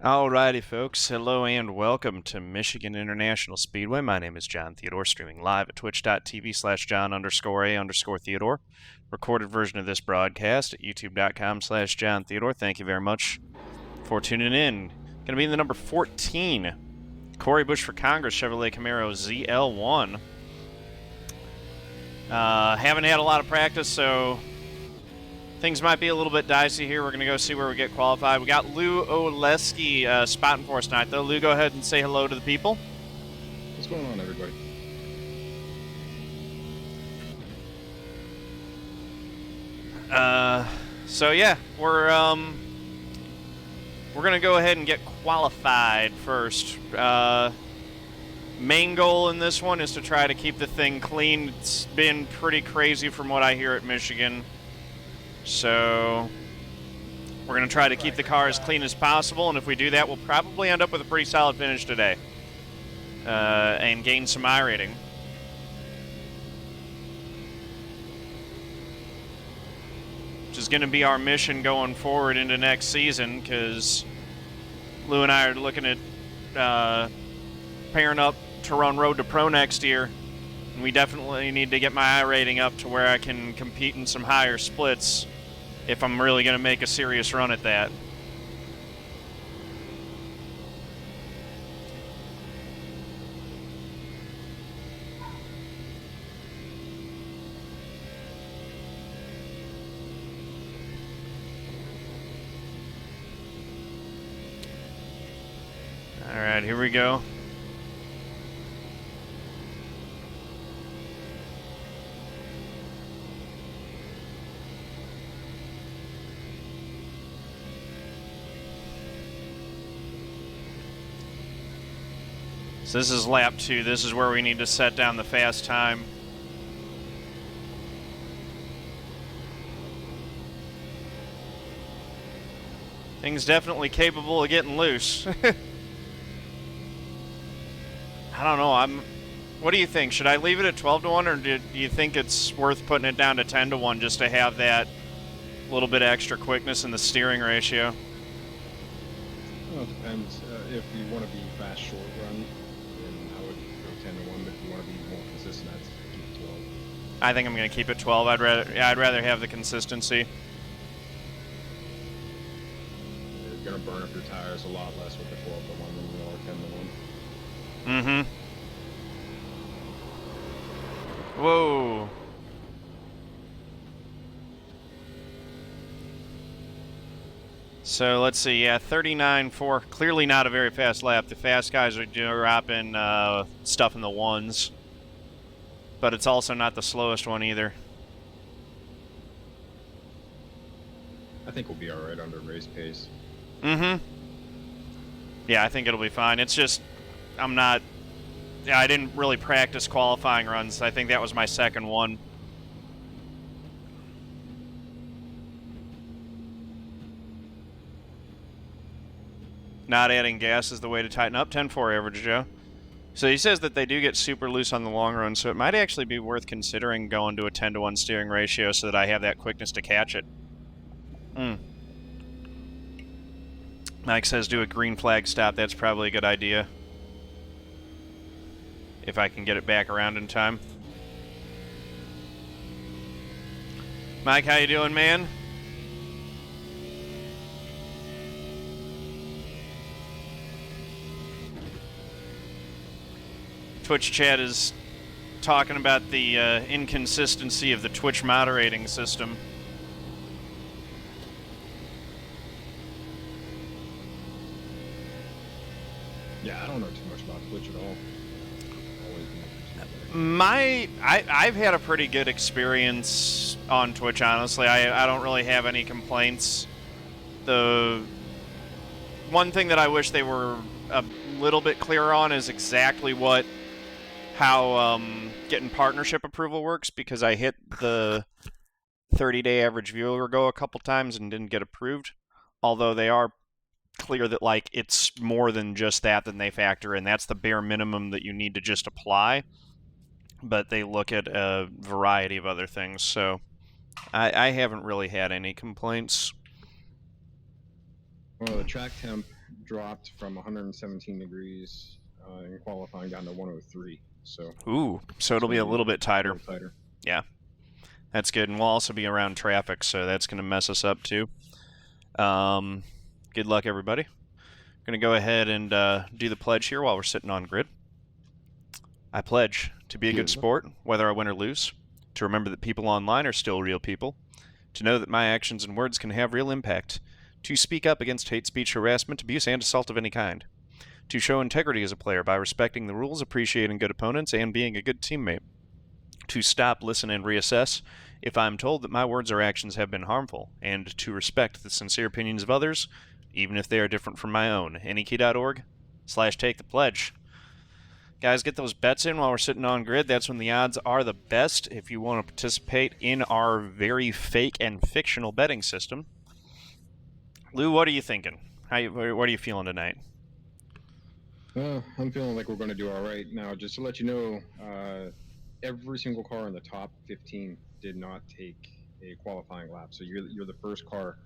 Alrighty, folks. Hello and welcome to Michigan International Speedway. My name is John Theodore, streaming live at twitch.tv/John_A_Theodore. Recorded version of this broadcast at youtube.com/John Theodore. Thank you very much for tuning in. Going to be in the number 14, Corey Busch for Congress Chevrolet Camaro ZL1. Haven't had a lot of practice, so things might be a little bit dicey here. We're going to go see where we get qualified. We got Lou Oleski spotting for us tonight, though. Lou, go ahead and say hello to the people. What's going on, everybody? So yeah, we're going to go ahead and get qualified first. Main goal in this one is to try to keep the thing clean. It's been pretty crazy from what I hear at Michigan. So we're going to try to keep the car as clean as possible, and if we do that, we'll probably end up with a pretty solid finish today and gain some iRating. Which is going to be our mission going forward into next season, because Lou and I are looking at pairing up to run Road to Pro next year. And we definitely need to get my iRating up to where I can compete in some higher splits if I'm really going to make a serious run at that. All right, here we go. So this is lap 2. This is where we need to set down the fast time. Thing's definitely capable of getting loose. I don't know. What do you think? Should I leave it at 12-1, or do you think it's worth putting it down to 10-1 just to have that little bit of extra quickness in the steering ratio? Well, it depends. If you want to be fast short run, then I would go 10-1. But if you want to be more consistent, I'd keep it 12. I think I'm going to keep it 12. I'd rather have the consistency. You're going to burn up your tires a lot less with the 12-1 than you are 10-1. Mm-hmm. Whoa. So let's see, yeah, 39.4. Clearly not a very fast lap. The fast guys are dropping stuff in the ones. But it's also not the slowest one either. I think we'll be all right under race pace. Mm-hmm. Yeah, I think it'll be fine. It's just, I didn't really practice qualifying runs. I think that was my second one. Not adding gas is the way to tighten up. 10.4 average, Joe. So he says that they do get super loose on the long run, so it might actually be worth considering going to a 10-1 steering ratio so that I have that quickness to catch it. Mike says do a green flag stop. That's probably a good idea, if I can get it back around in time. Mike, how you doing, man? Twitch chat is talking about the inconsistency of the Twitch moderating system. Yeah, I don't know too much about Twitch at all. I've had a pretty good experience on Twitch, honestly. I don't really have any complaints. The one thing that I wish they were a little bit clearer on is exactly how getting partnership approval works, because I hit the 30-day average viewer goal a couple times and didn't get approved. Although they are clear that like it's more than just that they factor in. That's the bare minimum that you need to just apply. But they look at a variety of other things, so I haven't really had any complaints. Well, the track temp dropped from 117 degrees in qualifying down to 103. So. Ooh, so it'll be a little bit tighter. A little tighter. Yeah, that's good, and we'll also be around traffic, so that's going to mess us up too. Good luck, everybody. Going to go ahead and do the pledge here while we're sitting on grid. I pledge to be a good sport, whether I win or lose, to remember that people online are still real people, to know that my actions and words can have real impact, to speak up against hate speech, harassment, abuse, and assault of any kind, to show integrity as a player by respecting the rules, appreciating good opponents, and being a good teammate, to stop, listen, and reassess if I'm told that my words or actions have been harmful, and to respect the sincere opinions of others, even if they are different from my own. NEK.org/take the pledge. Guys, get those bets in while we're sitting on grid. That's when the odds are the best if you want to participate in our very fake and fictional betting system. Lou, what are you thinking? What are you feeling tonight? I'm feeling like we're going to do all right. Now, just to let you know, every single car in the top 15 did not take a qualifying lap. So you're the first car,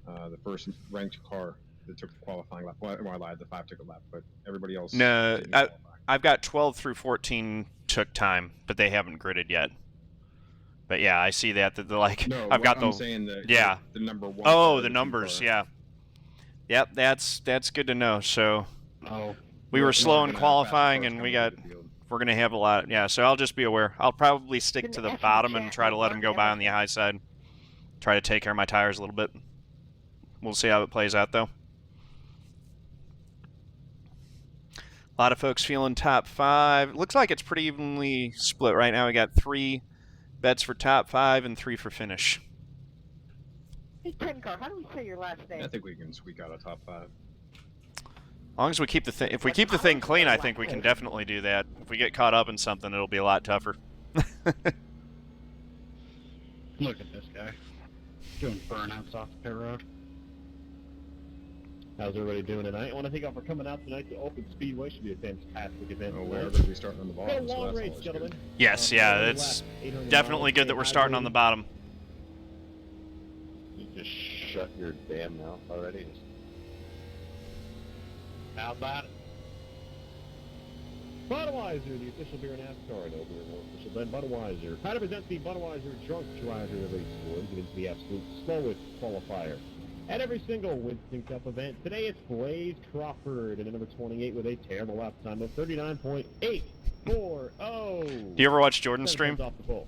the first ranked car that took the qualifying lap. Well, I lied, the 5 took a lap, but everybody else No, didn't qualify. I've got 12 through 14 took time, but they haven't gridded yet. But yeah, I see that they're like, No, I've got I'm saying the number 1. Oh, the numbers, yeah. Yep, that's good to know. So we were slow in qualifying, and we're going to have a lot. Yeah, so I'll just be aware. I'll probably stick to the bottom and try to let them go by on the high side. Try to take care of my tires a little bit. We'll see how it plays out, though. A lot of folks feeling top 5. Looks like it's pretty evenly split right now. We got 3 bets for top 5 and 3 for finish. Hey, Ten Car, how do we say your last name? I think we can squeak out a top 5. As long as we keep the thing, if we keep the thing clean, I think we can definitely do that. If we get caught up in something, it'll be a lot tougher. Look at this guy doing burnouts off the pit road. How's everybody doing tonight? I want to thank you all for coming out tonight to Open Speedway. Should be a fantastic event. Oh, we're going to be starting on the bottom. Long race, gentlemen. Yes, yeah, it's definitely good that we're starting on the bottom. You just shut your damn mouth already. How about it? Budweiser, the official beer in NASCAR, and over official blend Budweiser. Proud to present the Budweiser Drunk Driver Race Award. Get into the absolute slowest qualifier at every single Winston Cup event. Today it's Blaze Crawford and number 28 with a terrible lap time of 39.840. Do you ever watch Jordan stream? Off the pole.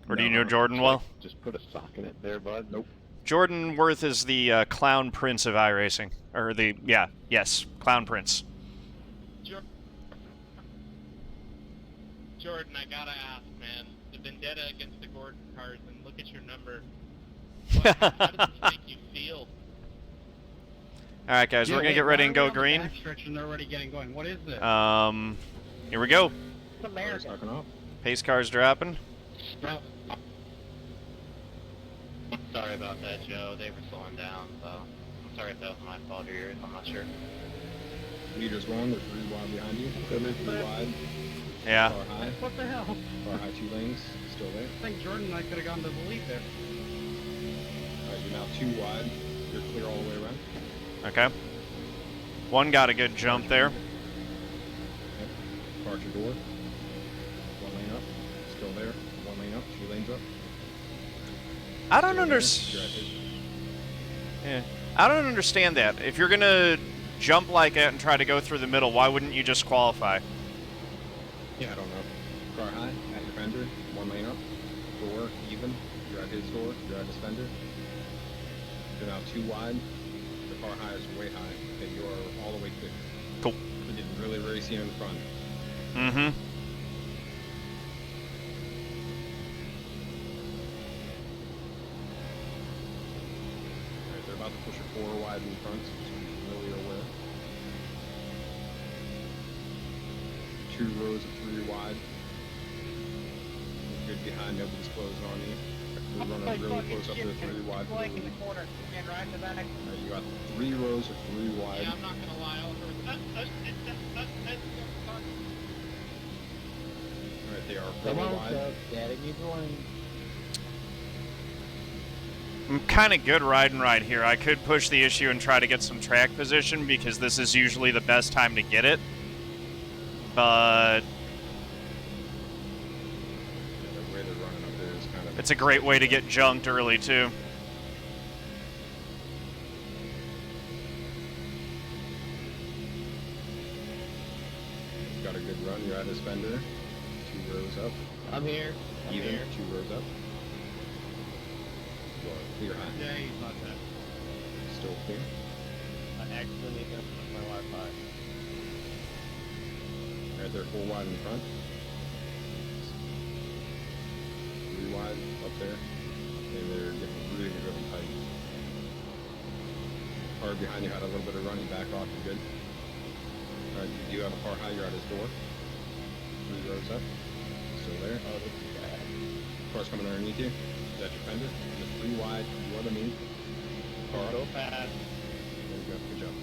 Or do you know Jordan well? Just put a sock in it there, bud. Nope. Jordan Werth is the clown prince of iRacing. Or clown prince. Jordan, I gotta ask, man. The vendetta against the Gordon cars, and look at your number. How does this make you feel? Alright, guys, we're going to get ready and go green. And they're already getting going. What is this? Here we go. It's American. Pace car's dropping. Sorry about that, Joe. They were slowing down, so I'm sorry if that was my fault or yours. I'm not sure. Leaders going, they're 3 wide behind you. 3 wide. Yeah. Far high. What the hell? Far high 2 lanes. Still there. I think Jordan and I could have gone to the lead there. Alright, you're now 2 wide. You're clear all the way around. Okay. One got a good jump there. Yep. Park your door. 1 lane up. Still there. 1 lane up. 2 lanes up. I don't understand. Yeah. I don't understand that. If you're gonna jump like that and try to go through the middle, why wouldn't you just qualify? Yeah, I don't know. Car high, at your fender, 1 lane up. Door, even. You're at his door, you're at his fender. You're now 2 wide. The car high is way high. Okay, you are all the way clear. Cool. You didn't really see him in the front. Mm-hmm. Alright, they're about to push a 4 wide in front, so just be really aware. 2 rows of 3 wide. You're good behind, nobody's closing on you. We're running really close up to the 3 wide. Like in the corner. And right in the back. Alright, you got 3 rows of 3 wide. Yeah, I'm not gonna lie. Alright, they are 4 wide. Daddy needs a lane. I'm kind of good riding right here. I could push the issue and try to get some track position because this is usually the best time to get it. But The way they're running up there is kind of... it's a great way to get junked early, too. Got a good run. You're at his fender. 2 rows up. I'm here. Even. 2 rows up. Clear high. Yeah, he's not that. Still clear. I accidentally got my Wi-Fi. Right there, full wide in front. 3 wide up there. And they're getting really, really tight. Car behind you had a little bit of running back off. You're good. Alright, you do have a car high. You're at his door. 3 rows up. Still there. Oh, this is bad. Car's coming underneath you. Is that your fender? Just 3 wide. You are the mean. Car So up. fast. There you go. Good job.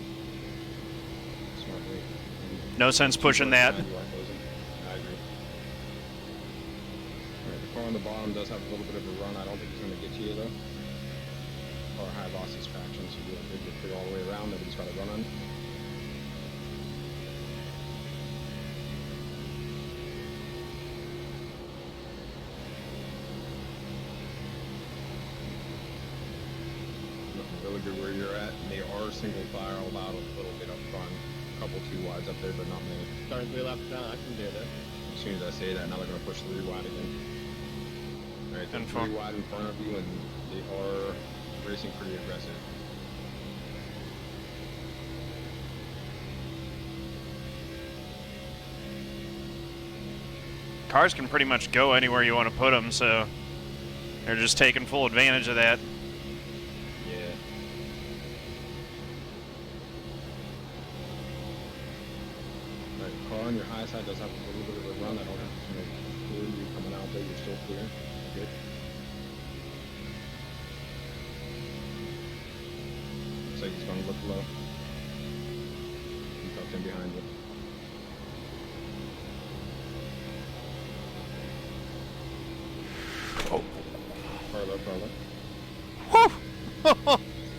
Smart move. No sense pushing that. You are closing. I agree. Alright, the car on the bottom does have a little bit of a run. I don't think he's going to get to you though. Car high lost his traction, so you're good to clear all the way around. Nobody's got to run on. Looking really good where you're at. And they are single file allowed a little bit up front. A couple 2 wides up there, but not many. Starting 3 laps down, I can do this. As soon as I say that, now they're going to push 3 wide again. Alright, they're 3 wide in front of you, and they are racing pretty aggressive. Cars can pretty much go anywhere you want to put them, so they're just taking full advantage of that. Yeah. Alright, car on your high side does have a little bit of a run. I don't think it's going to clear you coming out there. You're still clear. Good. Looks like he's going to look low. He tucked in behind you. Carlo. Whew!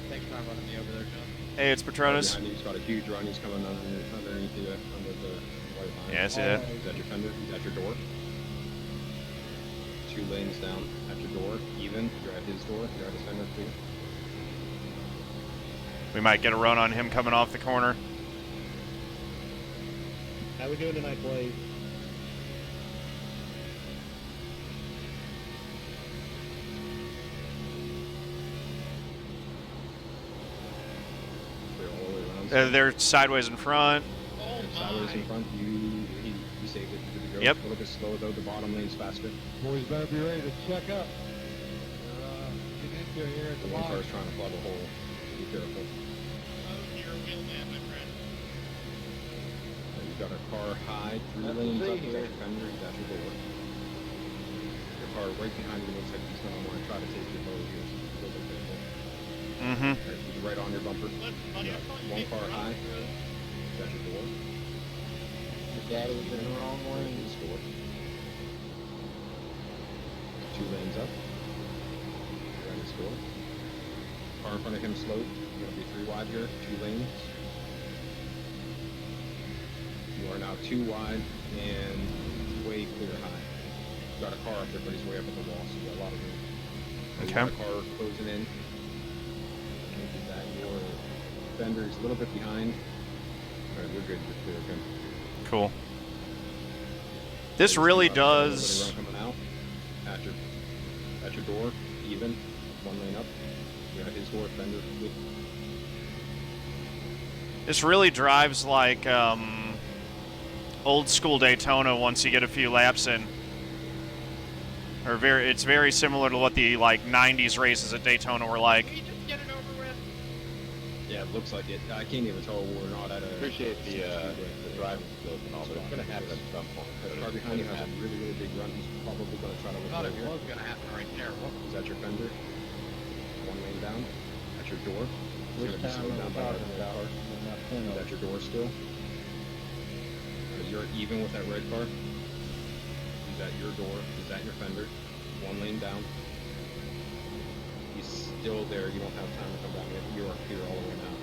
Thanks for running me over there, John. Hey, it's Patronus. Behind you, he's got a huge run. He's coming underneath you, under the white line. Yeah, I see that. He's at your fender. He's at your door. 2 lanes down at your door. Even. You're at his door. You're at his fender too. We might get a run on him coming off the corner. How we doing tonight, Blaze? Clear all the way around. They're sideways in front. Oh You're sideways in my. front. You saved it. Good to go. Yep. A little bit slow though. The bottom lane's faster. Boys better be ready to check up. Get into here at The the one line. car's trying to plug a hole. So be careful. Oh, you're a wheel man, my friend. You've got a car high, 3 That's lanes the up. thing He's at here. your fender. He's at your door. Your car right behind you looks like he's going to want to try to take your load here. So be a little bit careful. Mm-hmm. Alright, he's right on your bumper. Listen, buddy, Yeah, I thought you one made car the high. road through. He's at your door. Your daddy was in the wrong lane. His door. 2 lanes up. You're at his door. Car in front of him slowed. You're going to be 3 wide here. 2 lanes. You are now 2 wide and way clear high. You've got a car up there, but he's way up at the wall, so you got a lot of room. You've got a car closing in. Is that your fender? He's a little bit behind. Alright, we're good. You're clear again. Cool. This really Got a little bit of does. run coming out at your door, even 1 lane up. You're at his door, fender. Good. This really drives like old school Daytona once you get a few laps in. Or it's very similar to what the like 90s races at Daytona were like. Can we just get it over with? Yeah, it looks like it. I can't even tell we're not at a... Appreciate the driving skills and all, but it's going to happen at some point. The car behind you has a really, really big run. He's probably going to try to I look thought right it here. was going to happen right there. What? Is that your fender? 1 lane down. At your door. He's Which going to be time slowed are down we by talking that about? car. We're not Is playing that your door still? You're even with that red car. He's at your door. He's at your fender. 1 lane down. He's still there. You don't have time to come back. You are here all the way now.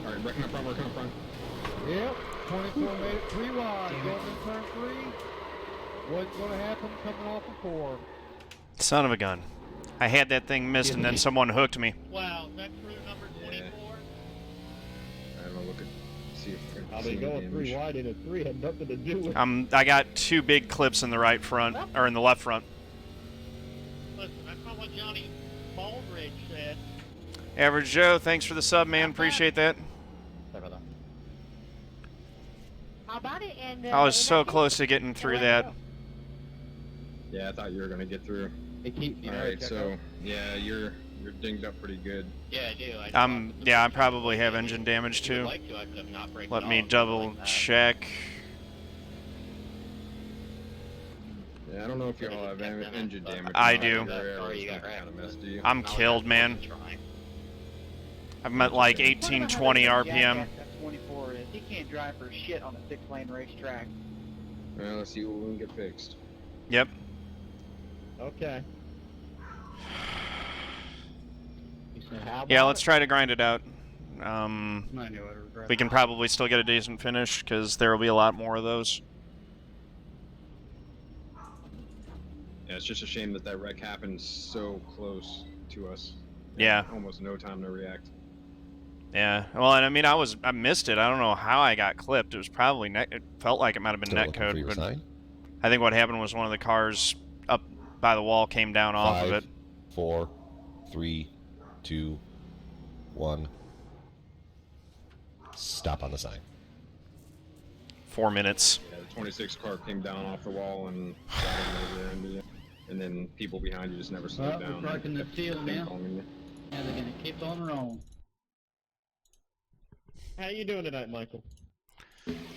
All right, working up front. Yep, 24 made it 3 wide. Going in turn 3. What's going to happen coming off of 4? Son of a gun. I had that thing missed and then someone hooked me. Wow, that's crew number 24? I don't know, look at, see if we can How see they any going 3 damage. wide in a 3 had nothing to do with it. I got 2 big clips in the right front, or in the left front. Listen, that's not what Johnny Baldridge said. Average Joe, thanks for the sub, man. Appreciate that. How about it? And I was in so that case, case to getting through that. Yeah, I thought you were gonna get through. They keep, you know, Alright, check so out. yeah, you're dinged up pretty good. Yeah, I do. Yeah, I probably have engine damage If you would too. like to, I could have not break Let it me off, double like that. check. Yeah, I don't know if you all have engine damage. I or not. do. Your Sorry, aero's you got kinda wrecked. messed, do you? I'm killed, man. I'm at like 18, 20 RPM. That 24 is. He can't drive for shit on a 6-lane racetrack. Well, let's see what we can get fixed. Yep. Okay. He said, how Yeah, about let's it? try to grind it out. I knew I regret We can probably still get a decent finish because there will be a lot more of those. Yeah, it's just a shame that that wreck happened so close to us. Yeah. Almost no time to react. Yeah. Well, and I mean, I missed it. I don't know how I got clipped. It was probably it felt like it might have been Still net looking for code, your but sign. I think what happened was one of the cars up by the wall came down off of 5, it. 4, 3, 2, 1. Stop on the sign. 4 minutes. Yeah, the 26 car came down off the wall and got in over into you. And then people behind you just never slowed Well, down. we're breaking the seal now. Ping-ponging you. Yeah, they're going to keep on rolling. How you doing tonight, Michael?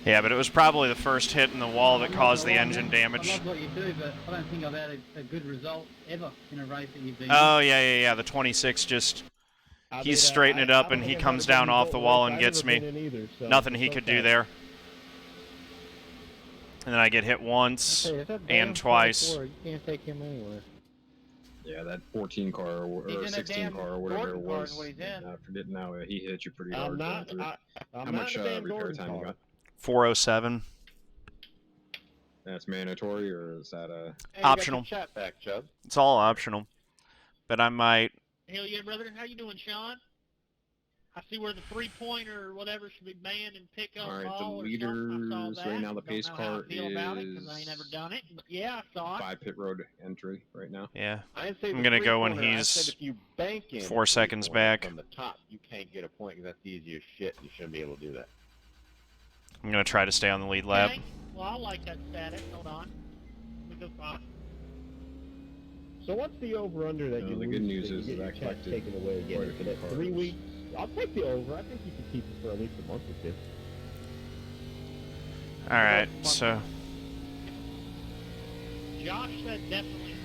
Yeah, but it was probably the first hit in the wall that caused the engine I damage. love what you do, but I don't think I've had a good result ever in a race that you've been Oh, yeah. The 26 just... He's straightening it up and he comes down off the wall and gets me. Nothing he could do there. And then I get hit once Hey, is that and damn twice. 24? You can't take him anywhere. Yeah, that 14 car or He's in a 16 damn car or whatever it Gordon car was. is what he's in. I forget now. He hit you pretty I'm hard. not. going through. I'm How not much in a damn repair Gordon time you car. got? 407. That's mandatory, or is that a? Hey, Optional. You got your chat back, Chubb. It's all optional. But I might... Hell yeah, brother. How you doing, Sean? I see where the 3-pointer or whatever should be banned and pick up All right, the ball or something. I saw leaders that. right now. The Don't pace know how car I feel about it 'cause I ain't is never done it. But yeah, I saw it. 5 pit road entry right now. Yeah. I didn't say I'm the gonna go when 3-pointer. I he's said if you bank in 4 a seconds 3-pointer back. from the top, you can't get a point because that's easy as shit. You shouldn't be able to do that. I'm going to try to stay on the lead lap. Okay. Well, I like that status. Hold on. We go fine. So what's the over/under that you The lose good news that you is get that I your check collected taken away again? quite a For few that 3 cars. weeks, I'll take the over. I think you can keep it for at least a month or two. Alright, so... Josh said definitely.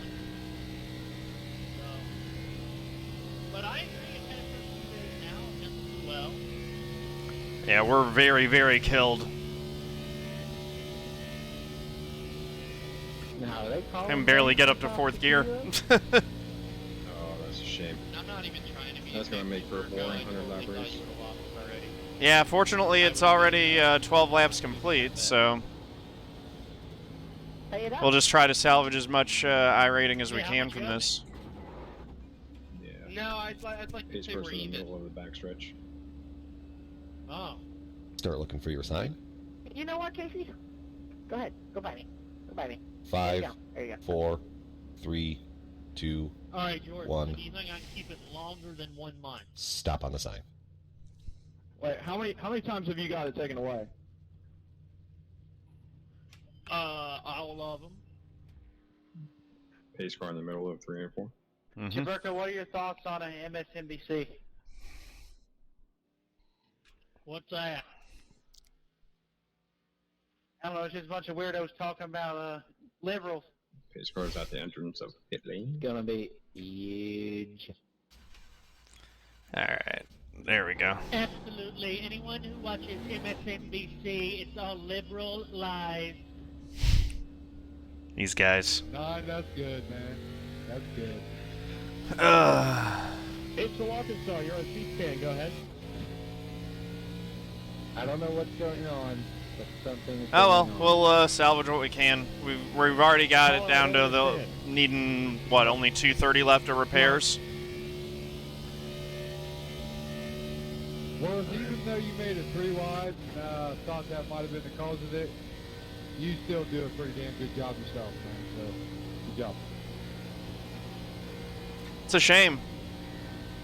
So, but I agree. It has some days now against as well. Yeah, we're very, very killed. Now, they call I can them barely things get up to about 4th the gear. zero? Oh, that's a shame. I'm not even trying to be. That's gonna make for a boring 100-lap race. Yeah, fortunately it's already 12 laps complete, so Pay it up. we'll just try to salvage as much iRating as we Yeah, how can much from you got? this. Yeah. No, I'd like to Pace say car's we're in the even. middle of the backstretch. Oh. Start looking for your sign. You know what, Casey? Go ahead. Go by me. Go by me. There 5, you go. There you go. 4, 3, 2, All right, Jordan. 1. Do you think I can keep it longer than 1 month? Stop on the sign. Wait, how many times have you got it taken away? All of them. Pace car in the middle of 3 and 4. Mm-hmm. Chubirko, what are your thoughts on an MSNBC? What's that? I don't know, it's just a bunch of weirdos talking about liberals. Pace car's at the entrance of pit lane. It's gonna be huge. Alright, there we go. Absolutely. Anyone who watches MSNBC, it's all liberal lies. These guys. Nah, that's good, man. That's good. It's the Arkansas. You're on C-SPAN. Go ahead. I don't know what's going on, but something is Oh well, going on. we'll salvage what we can. We've already got it down to the needing what, only 230 left of repairs. Worth, even though you made it 3 wide and thought that might have been the cause of it, you still do a pretty damn good job yourself, man. So, good job. It's a shame.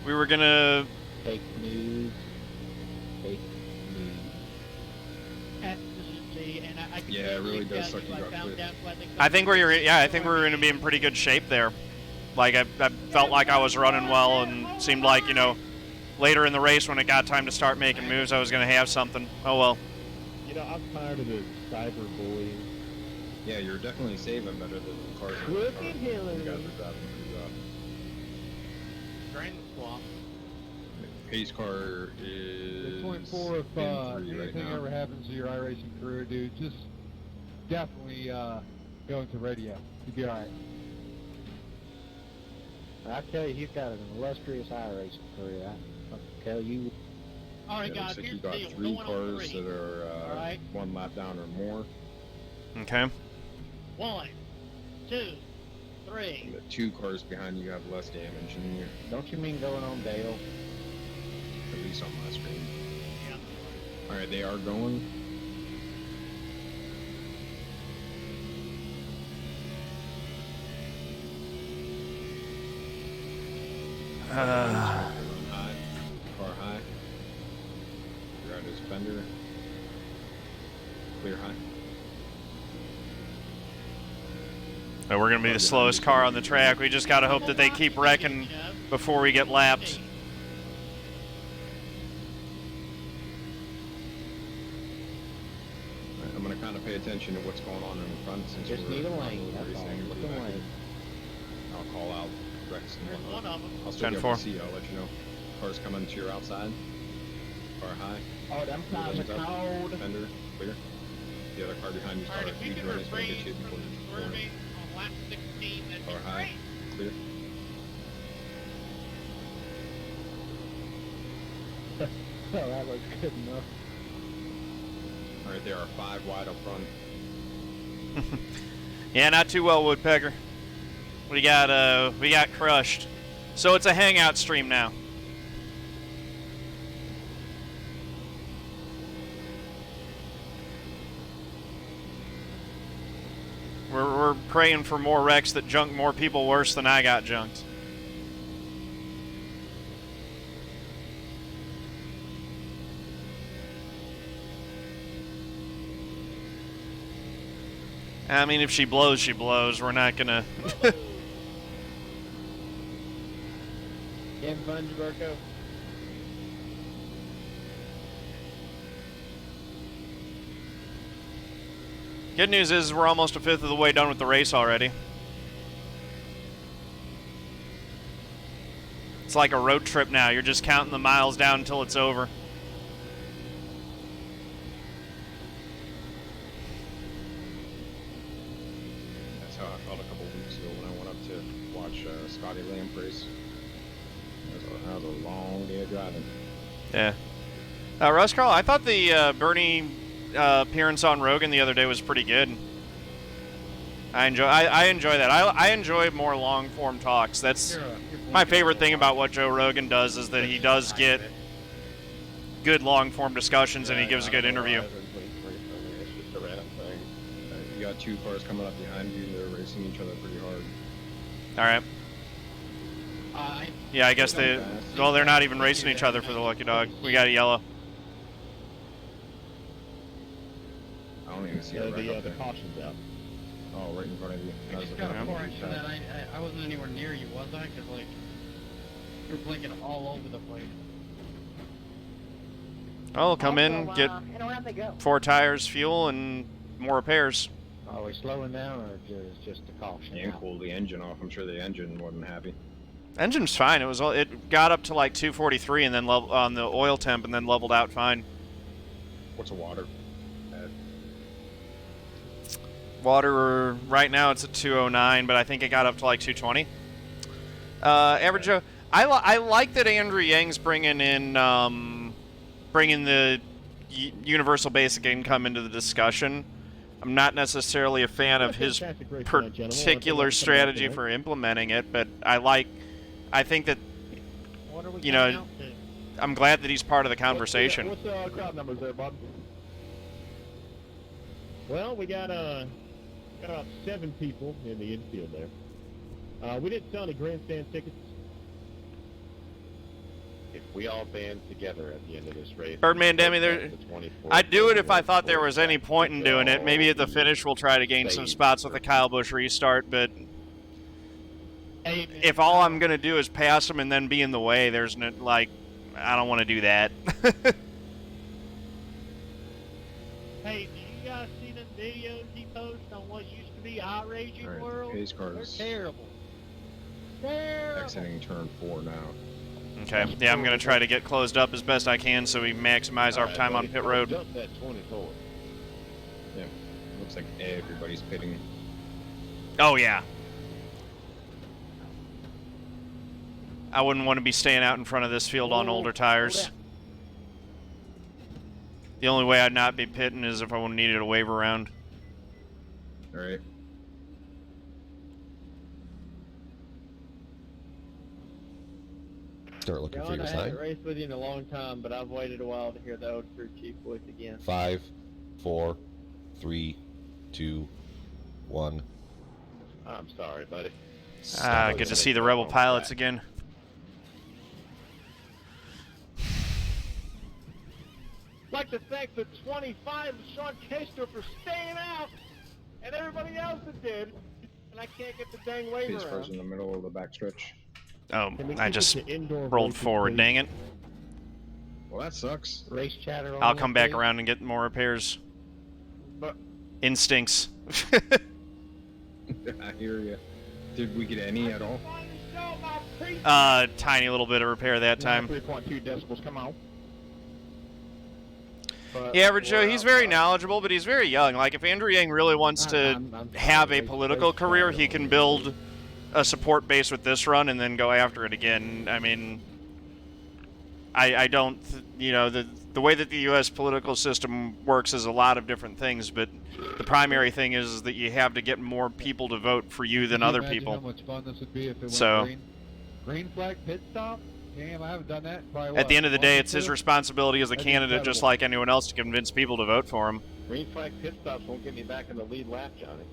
We were gonna. Fake news. Fake news. Consistency, and I can Yeah, it really does suck you got clear. I think I think we were gonna be in pretty good shape there. Like I felt like I was running well, and seemed like, you know, later in the race when it got time to start making moves, I was gonna have something. Oh well. You know, I'm tired of the cyberbullying. Yeah, you're definitely saving better than the cars. Look at Hillary. You guys are driving pretty rough. Drain swap. Pace car is 24, if in 3 right anything now. ever happens to your iRacing career, dude, just definitely go into radio. You'll be alright. I tell you, he's got an illustrious iRacing career. I'll tell you. All right, It guys, looks like here's you the got deal. 3 We're going on cars 3. that are All right. 1 lap down or more. Okay. 1, 2, 3. And the 2 cars behind you have less damage than you, Don't you mean going on Dale? at least on my screen. Yeah. Alright, they are going. High. Car high. You're out his fender. Clear high. We're going to be the slowest car on the track. We just got to hope that they keep wrecking before we get lapped. I'm going to kind of pay attention to what's going on in the front since Just we're need a on lane, the that's all. racing. Look a lane. I'll call out Rex and There's one whatnot. of them. I'll still be able 10-4. to see. I'll let you know. Cars coming to your outside. Car high. Oh, them cars are cold. Fender. Clear. The other car behind you is All right, car. if you Huge can run is going to refrain get you from before you the corner. swerving on lap 16, that'd be Car high. great. Clear. Oh, that looks good enough. Alright, there are 5 wide up front. Yeah, not too well, Woodpecker. We got crushed. So it's a hangout stream now. We're praying for more wrecks that junk more people worse than I got junked. I mean, if she blows, she blows. We're not gonna. Having fun, Chubirko? Good news is we're almost a fifth of the way done with the race already. It's like a road trip now. You're just counting the miles down until it's over. That's how I felt a couple weeks ago when I went up to watch Scotty Lamb race. That was a long day of driving. Yeah. Russ Carl, I thought the Bernie appearance on Rogan the other day was pretty good. I enjoy that. I enjoy more long form talks. That's my favorite thing about what Joe Rogan does, is that he does get good long form discussions and he gives a good interview. It's just a random thing. You got 2 cars coming up behind you. They're racing each other pretty hard. All right. Yeah, I guess they're not even racing each other for the lucky dog. We got a yellow. I don't even see Yeah, it right up the there. caution's out. Oh, right in front of you. I just got a correction that I wasn't anywhere near you, was I? Because, like, you were blinking all over the place. Oh, come in, Also, get and around they go. 4 tires, fuel, and more repairs. Are we slowing down, or just a caution? And out? cool the engine off. I'm sure the engine wasn't happy. Engine's fine. It got up to like 243 and then on the oil temp and then leveled out fine. What's a water? Water, right now it's at 209, but I think it got up to like 220. Average Joe, I like that Andrew Yang's bringing the universal basic income into the discussion. I'm not necessarily a fan of his particular strategy for implementing it, but I think that, you know, I'm glad that he's part of the conversation. What's the crowd numbers there, Bob? Well, we got about 7 people in the infield there. We didn't sell any grandstand tickets. If we all band together at the end of this race, Birdman Demi, I'd do it if I thought there was any point in doing it. Maybe at the finish we'll try to gain some spots with the Kyle Busch restart, but if all I'm going to do is pass him and then be in the way, there's no, like, I don't want to do that. Hey, did you guys see them videos he posted on what used to be iRacing World? Pace cars. They're terrible. Terrible. Exiting turn 4 now. Okay, yeah, I'm going to try to get closed up as best I can so we maximize our time on pit road. That 24. Yeah, looks like everybody's pitting. Oh, yeah. I wouldn't want to be staying out in front of this field on older tires. The only way I'd not be pitting is if I needed a wave around. All right. Start looking for your I haven't sign. raced with you in a long time, but I've waited a while to hear the old crew chief voice again. 5, 4, 3, 2, 1. I'm sorry, buddy. Good to see the Rebel pilots again. Like to thank the 25 and Sean Casto for staying out, and everybody else that did. And I can't get the dang waiver Pace cars in the middle of the backstretch. Oh, I just rolled forward, dang it. Well, that sucks. Race chatter. I'll come back around and get more repairs. But Instincts. I hear you. Did we get any at all? Tiny little bit of repair that time. 3.2 decibels, come on. Yeah, Average Joe, he's very knowledgeable, but he's very young. Like, if Andrew Yang really wants to have a political career, he can build a support base with this run and then go after it again. I mean, I don't, you know, the way that the U.S. political system works is a lot of different things, but the primary thing is that you have to get more people to vote for you than other people. How much fun this would be if it went So, green? Green flag pit stop? Damn, I haven't done that in probably, at the end of the day, it's his responsibility. responsibility as a candidate, just like anyone else, to convince people to vote for him. Green flag pit stops won't get me back in the lead lap, Johnny.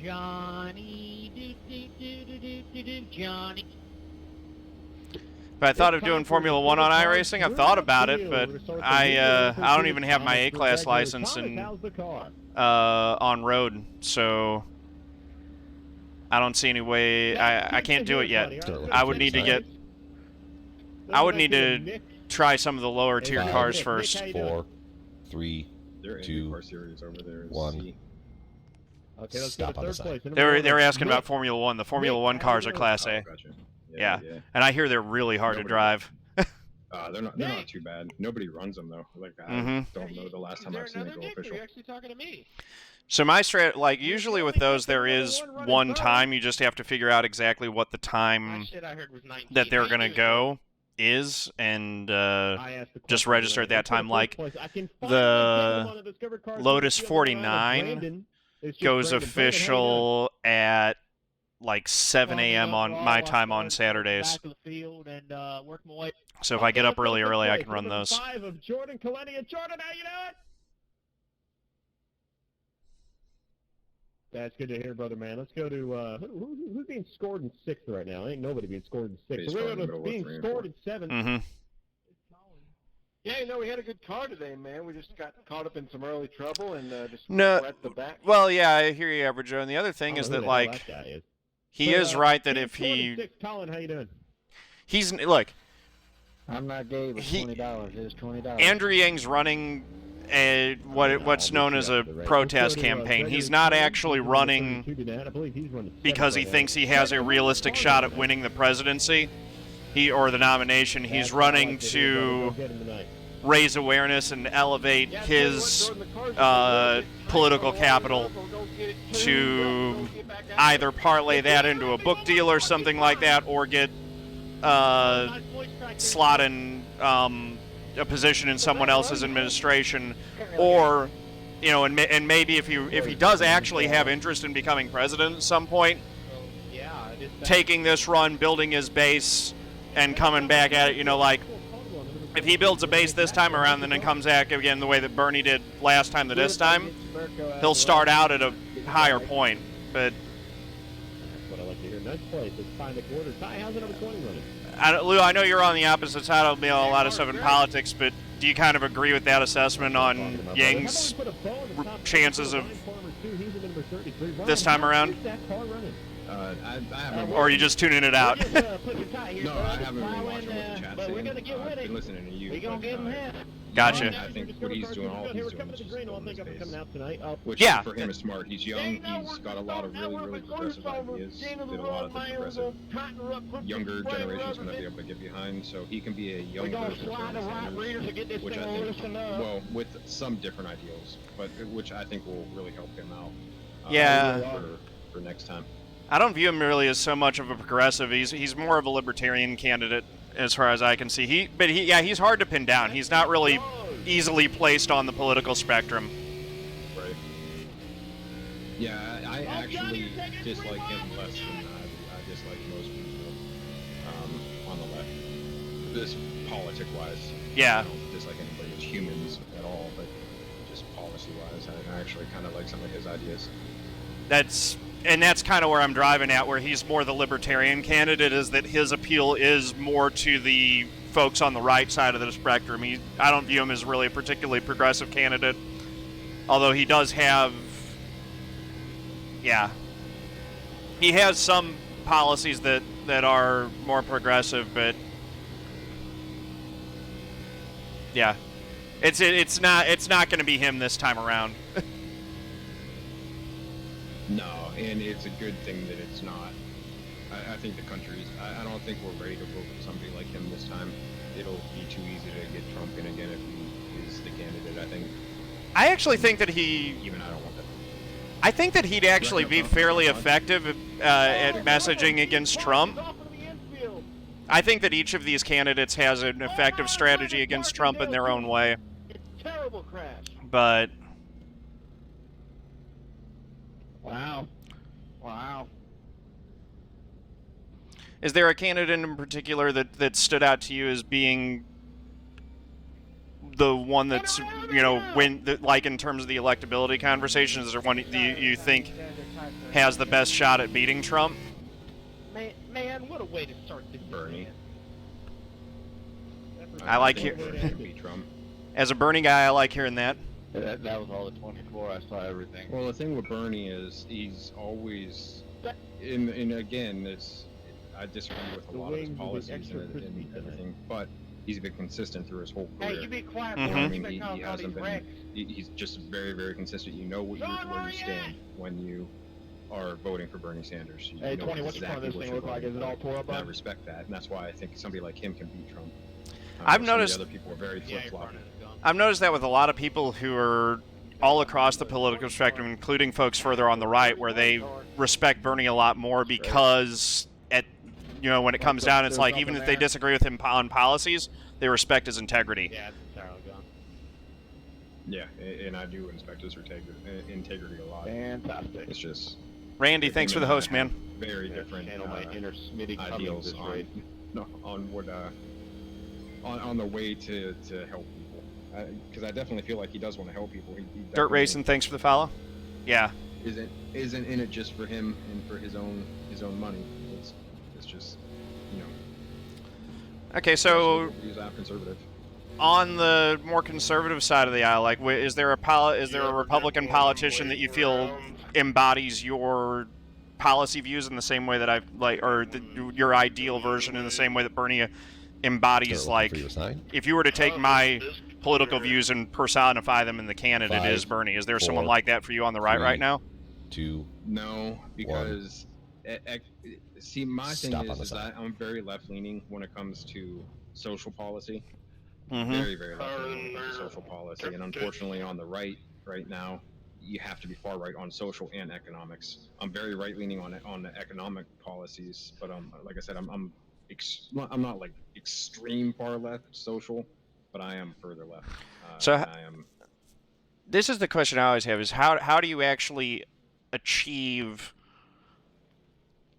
Johnny, Johnny. If I thought of doing Formula 1 on iRacing, I've thought about it, but I don't even have my A-class license on road, so I don't see any way. I can't do it yet. I would need to try some of the lower tier cars first. 4, 3, Their 2, IndyCar series over there is 1. C. Okay, let's Stop go on to the third place. They were asking about Formula 1. The Formula 1 cars are Class A. Oh, gotcha. Yeah, and I hear they're really hard to drive. They're not too bad. Nobody runs them though. Like I don't know the last time I've seen it go official. You're actually talking to me. So my strat, like usually with those, there is one time. You just have to figure out exactly what the time Shit I heard was 19. that they're gonna go is, and just register at that time. Like the Lotus 49 goes official at like 7 a.m. on my time on Saturdays. So if I get up really early, I can run those. 5 of Jordan Kalenia. Jordan, how you doing? That's good to hear, brother man. Let's go to who's being scored in 6th right now? Ain't nobody being scored in 6th. So we're going to being scored in 7th. Mm-hmm. Yeah, you know, we had a good car today, man. We just got caught up in some early trouble and just at the back. Well, yeah, I hear you, Average Joe. And the other thing is that, like, he is right that if he... Colin, how you doing? He's, look... I'm not gay with $20. It's $20. Andrew Yang's running what's known as a protest campaign. He's not actually running because he thinks he has a realistic shot at winning the presidency or the nomination. He's running to raise awareness and elevate his political capital to either parlay that into a book deal or something like that, or get slot in a position in someone else's administration, or and maybe if he does actually have interest in becoming president at some point, taking this run, building his base, and coming back at it, like if he builds a base this time around and then comes back again the way that Bernie did last time to this time, he'll start out at a higher point. But that's what I like to hear. Nice place. It's Ty McWhirter. Ty, how's the number 20 running? Lou, I know you're on the opposite side of me on a lot of stuff in politics, but do you kind of agree with that assessment on Yang's chances of this time around? I haven't. Or are you just tuning it out? No, I haven't been watching what the chat's saying. I've been listening to you. Gotcha. I think what he's doing, all he's doing is just building his base. Which Yeah. for him is smart. He's young. He's got a lot of really, really progressive ideas. Did a lot of the progressive younger generation's going to be able to get behind. So he can be a young version of Bernie Sanders, which I think, well, with some different ideals, but which I think will really help him out. Yeah. For next time. I don't view him really as so much of a progressive. He's more of a libertarian candidate as far as I can see. He's hard to pin down. He's not really easily placed on the political spectrum. Right. Yeah, I actually dislike him less than I dislike most people on the left. This politic-wise. Yeah. I don't dislike anybody as humans at all, but just policy-wise, I actually kind of like some of his ideas. That's kind of where I'm driving at, where he's more the libertarian candidate, is that his appeal is more to the folks on the right side of the spectrum. I don't view him as really a particularly progressive candidate, although he does have, he has some policies that are more progressive, but yeah, it's not going to be him this time around. No, and it's a good thing that it's not. I think the country's... I don't think we're ready to vote for somebody like him this time. It'll be too easy to get Trump in again if he is the candidate, I think. I actually think that Even I don't want that. I think that he'd actually be fairly effective at messaging against Trump. I think that each of these candidates has an effective strategy against Trump in their own way. Terrible crash. But... Wow. Is there a candidate in particular that stood out to you as being the one that's, like in terms of the electability conversation, is there one you think has the best shot at beating Trump? Man, what a way to start this. Bernie. I like think Bernie can beat Trump. As a Bernie guy, I like hearing that. That was all the 24. I saw everything. Well, the thing with Bernie is he's always, and again, I disagree with a lot of his policies and everything, but he's been consistent through his whole career. Hey, you be quiet, Mhm. I mean, he hasn't been. He's just very, very consistent. You know where you stand when you are voting for Bernie Sanders. You Hey, know 20, what's the front of this what thing you're look like? voting Is it all for. tore up And I on? respect that, and that's why I think somebody like him can beat Trump. I've Some of noticed- the other people are very flip-floppy. I've noticed that with a lot of people who are all across the political spectrum, including folks further on the right, where they respect Bernie a lot more because when it comes down, it's like even if they disagree with him on policies, they respect his integrity. Yeah, it's entirely gone. Yeah, and I do respect his integrity a lot. Fantastic. It's just Randy, thanks for the host, man. very different Channel my inner Smitty Cummings ideals this race. on what on the way to help people. Because I definitely feel like he does want to help people. He Dirt definitely Racing, thanks for the follow. Yeah. Isn't in it just for him and for his own money. It's just Okay, so he's not conservative. on the more conservative side of the aisle, like, is there a Republican politician that you feel embodies your policy views in the same way that your ideal version in the same way that Bernie embodies, like, if you were to take my political views and personify them in the candidate 5, is Bernie, is there someone 4, like that for you on the right 3, right now? 2. No, because see, my Stop thing on the is side. I'm very left-leaning when it comes to social policy. very, very left leaning with social policy, and unfortunately, on the right now, you have to be far right on social and economics. I'm very right leaning on the economic policies, but like I said, I'm not like extreme far left social, but I am further left. This is the question I always have: is how do you actually achieve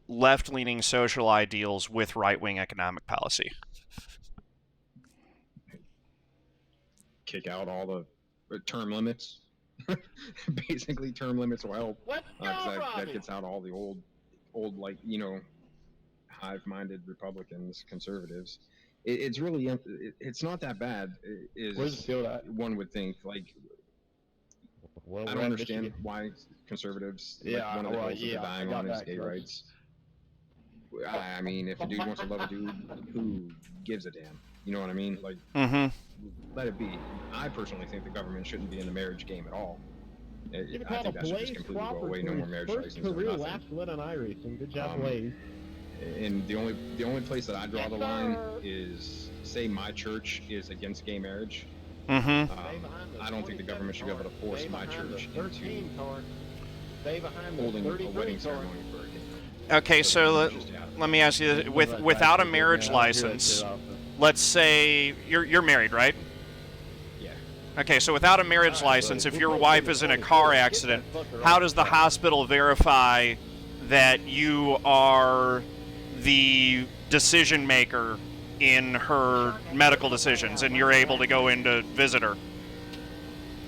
left-leaning social ideals with right-wing economic policy? Kick out all the term limits. Basically, term limits will help. That gets out all the old, like, you know, hive-minded Republicans, conservatives. It's really, it's not that bad. One would think. Like, I don't understand why conservatives. Yeah, one of the hills that they're dying on is gay rights. I mean, if a dude wants to love a dude, who gives a damn? You know what I mean? Like, let it be. I personally think the government shouldn't be in the marriage game at all. I think that should just completely go away. No more marriage license. Career last win on iRacing. Good job, Blaze. And the only place that I draw the line is, say my church is against gay marriage. I don't think the government should be able to force my church into holding a wedding ceremony for a gay. Okay, so let me ask you: without a marriage license, let's say you're married, right? Yeah. Okay, so without a marriage license, if your wife is in a car accident, how does the hospital verify that you are the decision maker in her medical decisions and you're able to go in to visit her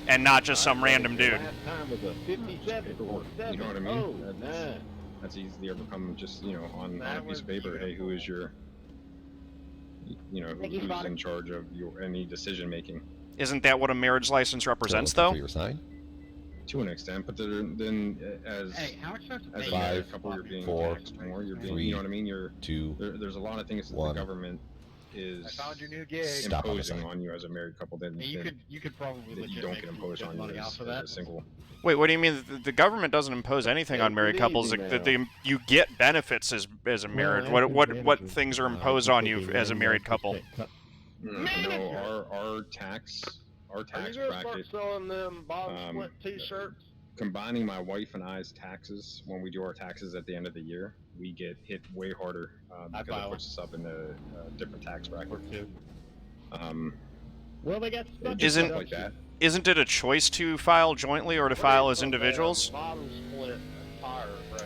and not just some random dude? You know what I mean? That's easily overcome just, you know, on a piece of paper. Hey, who is your, you know, who's in charge of any decision making? Isn't that what a marriage license represents, though? To an extent, but then as a married couple, you're being taxed more. You're being, you know what I mean? There's a lot of things that the government is imposing on you as a married couple that you don't get imposed on you as a single. Wait, what do you mean? The government doesn't impose anything on married couples. You get benefits as a marriage. What things are imposed on you as a married couple? No, our tax bracket. Selling them bottom split T-shirts. Combining my wife and I's taxes, when we do our taxes at the end of the year, we get hit way harder because it puts us up in a different tax bracket. Well, they got stuck like that. Isn't it a choice to file jointly or to file as individuals? Bottom split tire, bro.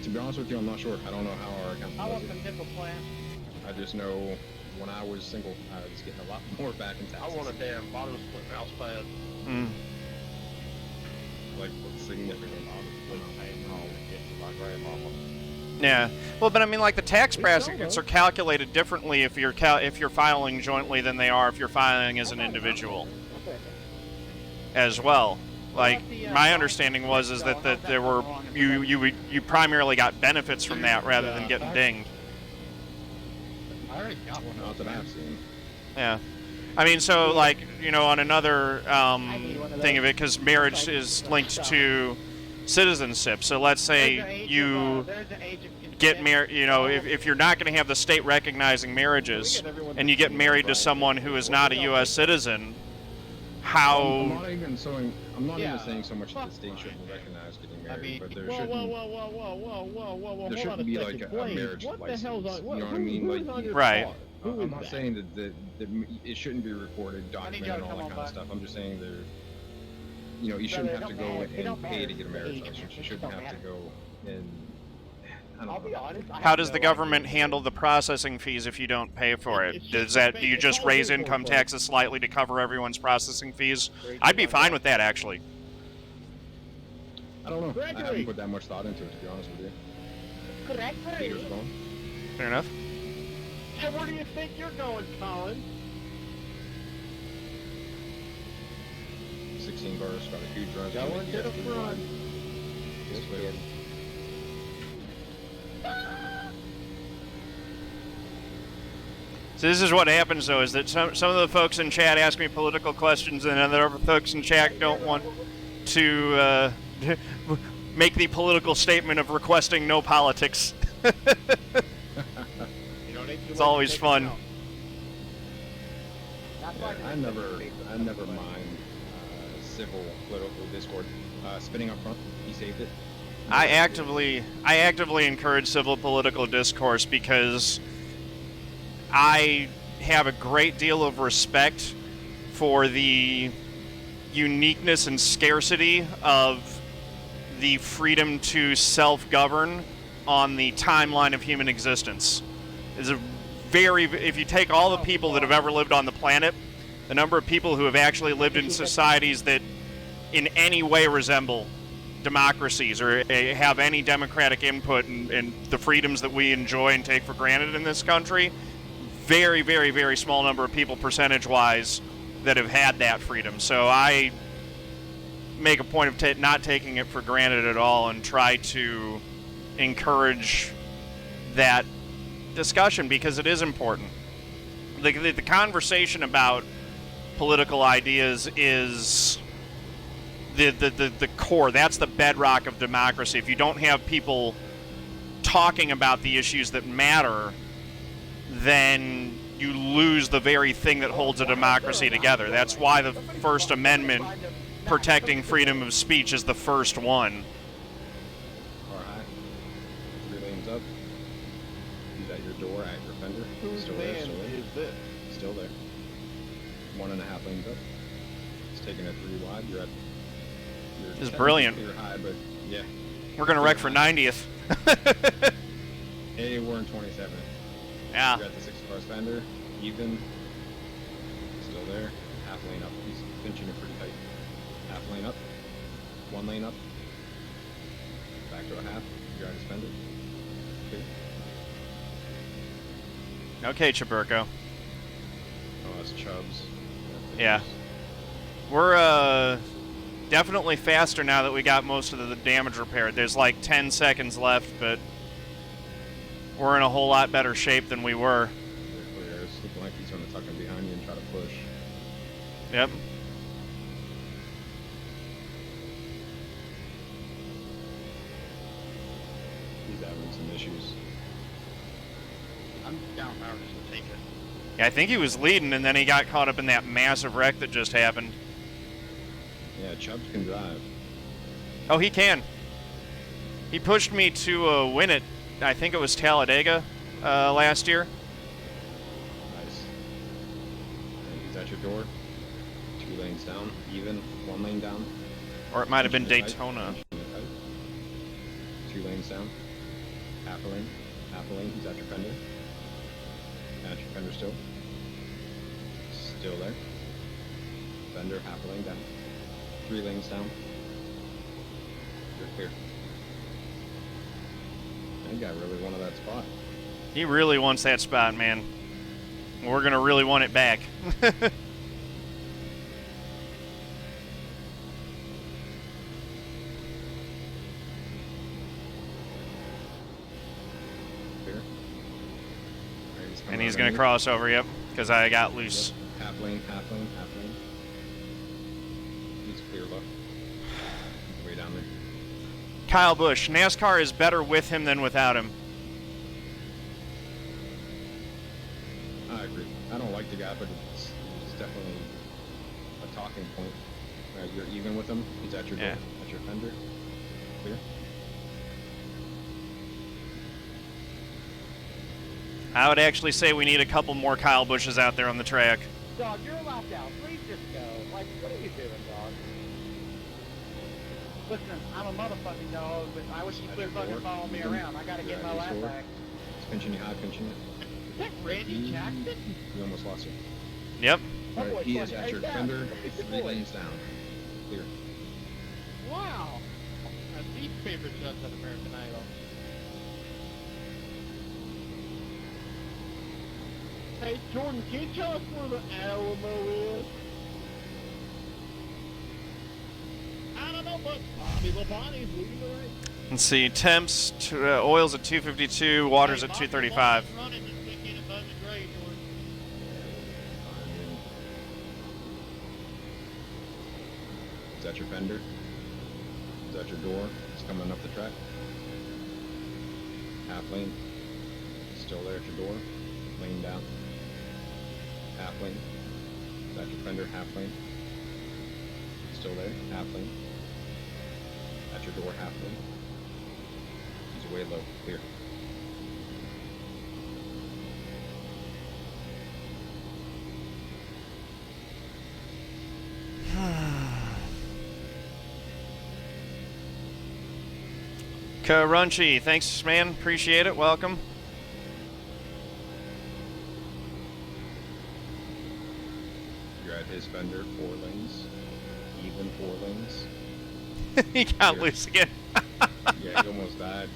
To be honest with you, I'm not sure. I don't know how our account I does want the it. nickel plant. I just know when I was single, I was getting a lot more back in taxes. I want a damn bottom split mouse pad. Like, what's significant? My grandmama. Yeah. Well, but I mean, like, the tax brackets are calculated differently if you're filing jointly than they are if you're filing as an individual. As well. Like, my understanding was that there were you primarily got benefits from that rather than getting dinged. I already got one. Not that I've seen. Yeah. I mean, so, like, you know, on another thing of it, because marriage is linked to citizenship. So let's say you get married, you know, if you're not going to have the state recognizing marriages and you get married to someone who is not a U.S. citizen, how... I'm not even saying so much that the state shouldn't recognize getting married, but there shouldn't be like a marriage license. You know what I mean? Like, right. I'm not saying that it shouldn't be recorded, documented, all that kind of stuff. I'm just saying you shouldn't have to go and pay to get a marriage license. You shouldn't have to go and... How does the government handle the processing fees if you don't pay for it? Do you just raise income taxes slightly to cover everyone's processing fees? I'd be fine with that, actually. I don't know. I haven't put that much thought into it, to be honest with you. Fair enough. So where do you think you're going, Collin? 16 cars, got a huge run. Going to the front. So this is what happens, though, is that some of the folks in chat ask me political questions, and other folks in chat don't want to make the political statement of requesting no politics. It's always fun. That's why I never mind civil political discord. Spinning up front, he saved it. I actively encourage civil political discourse because I have a great deal of respect for the uniqueness and scarcity of the freedom to self-govern on the timeline of human existence. It's a if you take all the people that have ever lived on the planet, the number of people who have actually lived in societies that in any way resemble democracies or have any democratic input and the freedoms that we enjoy and take for granted in this country, very, very, very small number of people percentage-wise that have had that freedom. So I make a point of not taking it for granted at all and try to encourage that discussion because it is important. The conversation about political ideas is the core. That's the bedrock of democracy. If you don't have people talking about the issues that matter, then you lose the very thing that holds a democracy together. That's why the First Amendment protecting freedom of speech is the first one. All right. 3 lanes up. He's at your door, at your fender. Still there, still there. Is this? Still there. 1.5 lanes up. It's taking it 3 wide. You're at. This is brilliant. You're high, but yeah. We're going to wreck for 90th. Hey, we're in 27. Yeah. You're at the 6 cars fender. Even. Still there. Half lane up. He's pinching it pretty tight. Half lane up. 1 lane up. Back to a half. You're at his fender. Clear. Okay, Chubirko. Oh, that's Chubbs. Yeah. We're definitely faster now that we got most of the damage repaired. There's like 10 seconds left, but we're in a whole lot better shape than we were. It's looking like he's going to tuck him behind you and try to push. Yep. He's having some issues. I'm down power to take it. Yeah, I think he was leading, and then he got caught up in that massive wreck that just happened. Yeah, Chubbs can drive. Oh, he can. He pushed me to win it. I think it was Talladega last year. Nice. And he's at your door. 2 lanes down. Even. 1 lane down. Or it might have been Pinching it Daytona. tight, pinching it tight. 2 lanes down. Half a lane. Half a lane. He's at your fender. At your fender still. Still there. Fender. Half a lane down. 3 lanes down. You're clear. That guy really wanted that spot. He really wants that spot, man. We're going to really want it back. Clear. And he's going to cross over, yep, because I got loose. Yep. Half lane, half lane, half lane. He's clear left. Way down there. Kyle Busch, NASCAR is better with him than without him. I agree. I don't like the guy, but it's definitely a talking point. You're even with him. He's at your door, at your fender. Clear. I would actually say we need a couple more Kyle Bushes out there on the track. Dog, you're a lap down. Please just go. Like, what are you doing, dog? Listen, I'm a motherfucking dog, but I wish you quit fucking following me around. I gotta get my lap back. He's pinching you high, pinching it. Is that Randy Jackson? You almost lost it. Yep. All right, he is at your fender. 3 lanes down. Clear. Wow. These favorite shots at American Idol. Hey, Jordan, can you tell us where the Alamo is? I don't know, but Bobby Labonte's leading the race. Let's see, temps, oil's at 252, water's at 235. Running this weekend at Bowden Gray, Jordan. He's at your fender. He's at your door. He's coming up the track. Half lane. Still there at your door. Lane down. Half lane. That's your fender, half lane. Still there, half lane. That's your door, half lane. He's way low, clear. Crunchy, thanks, man. Appreciate it. Welcome. You're at his fender, 4 lanes. Even 4 lanes. He got loose again. Yeah, he almost died.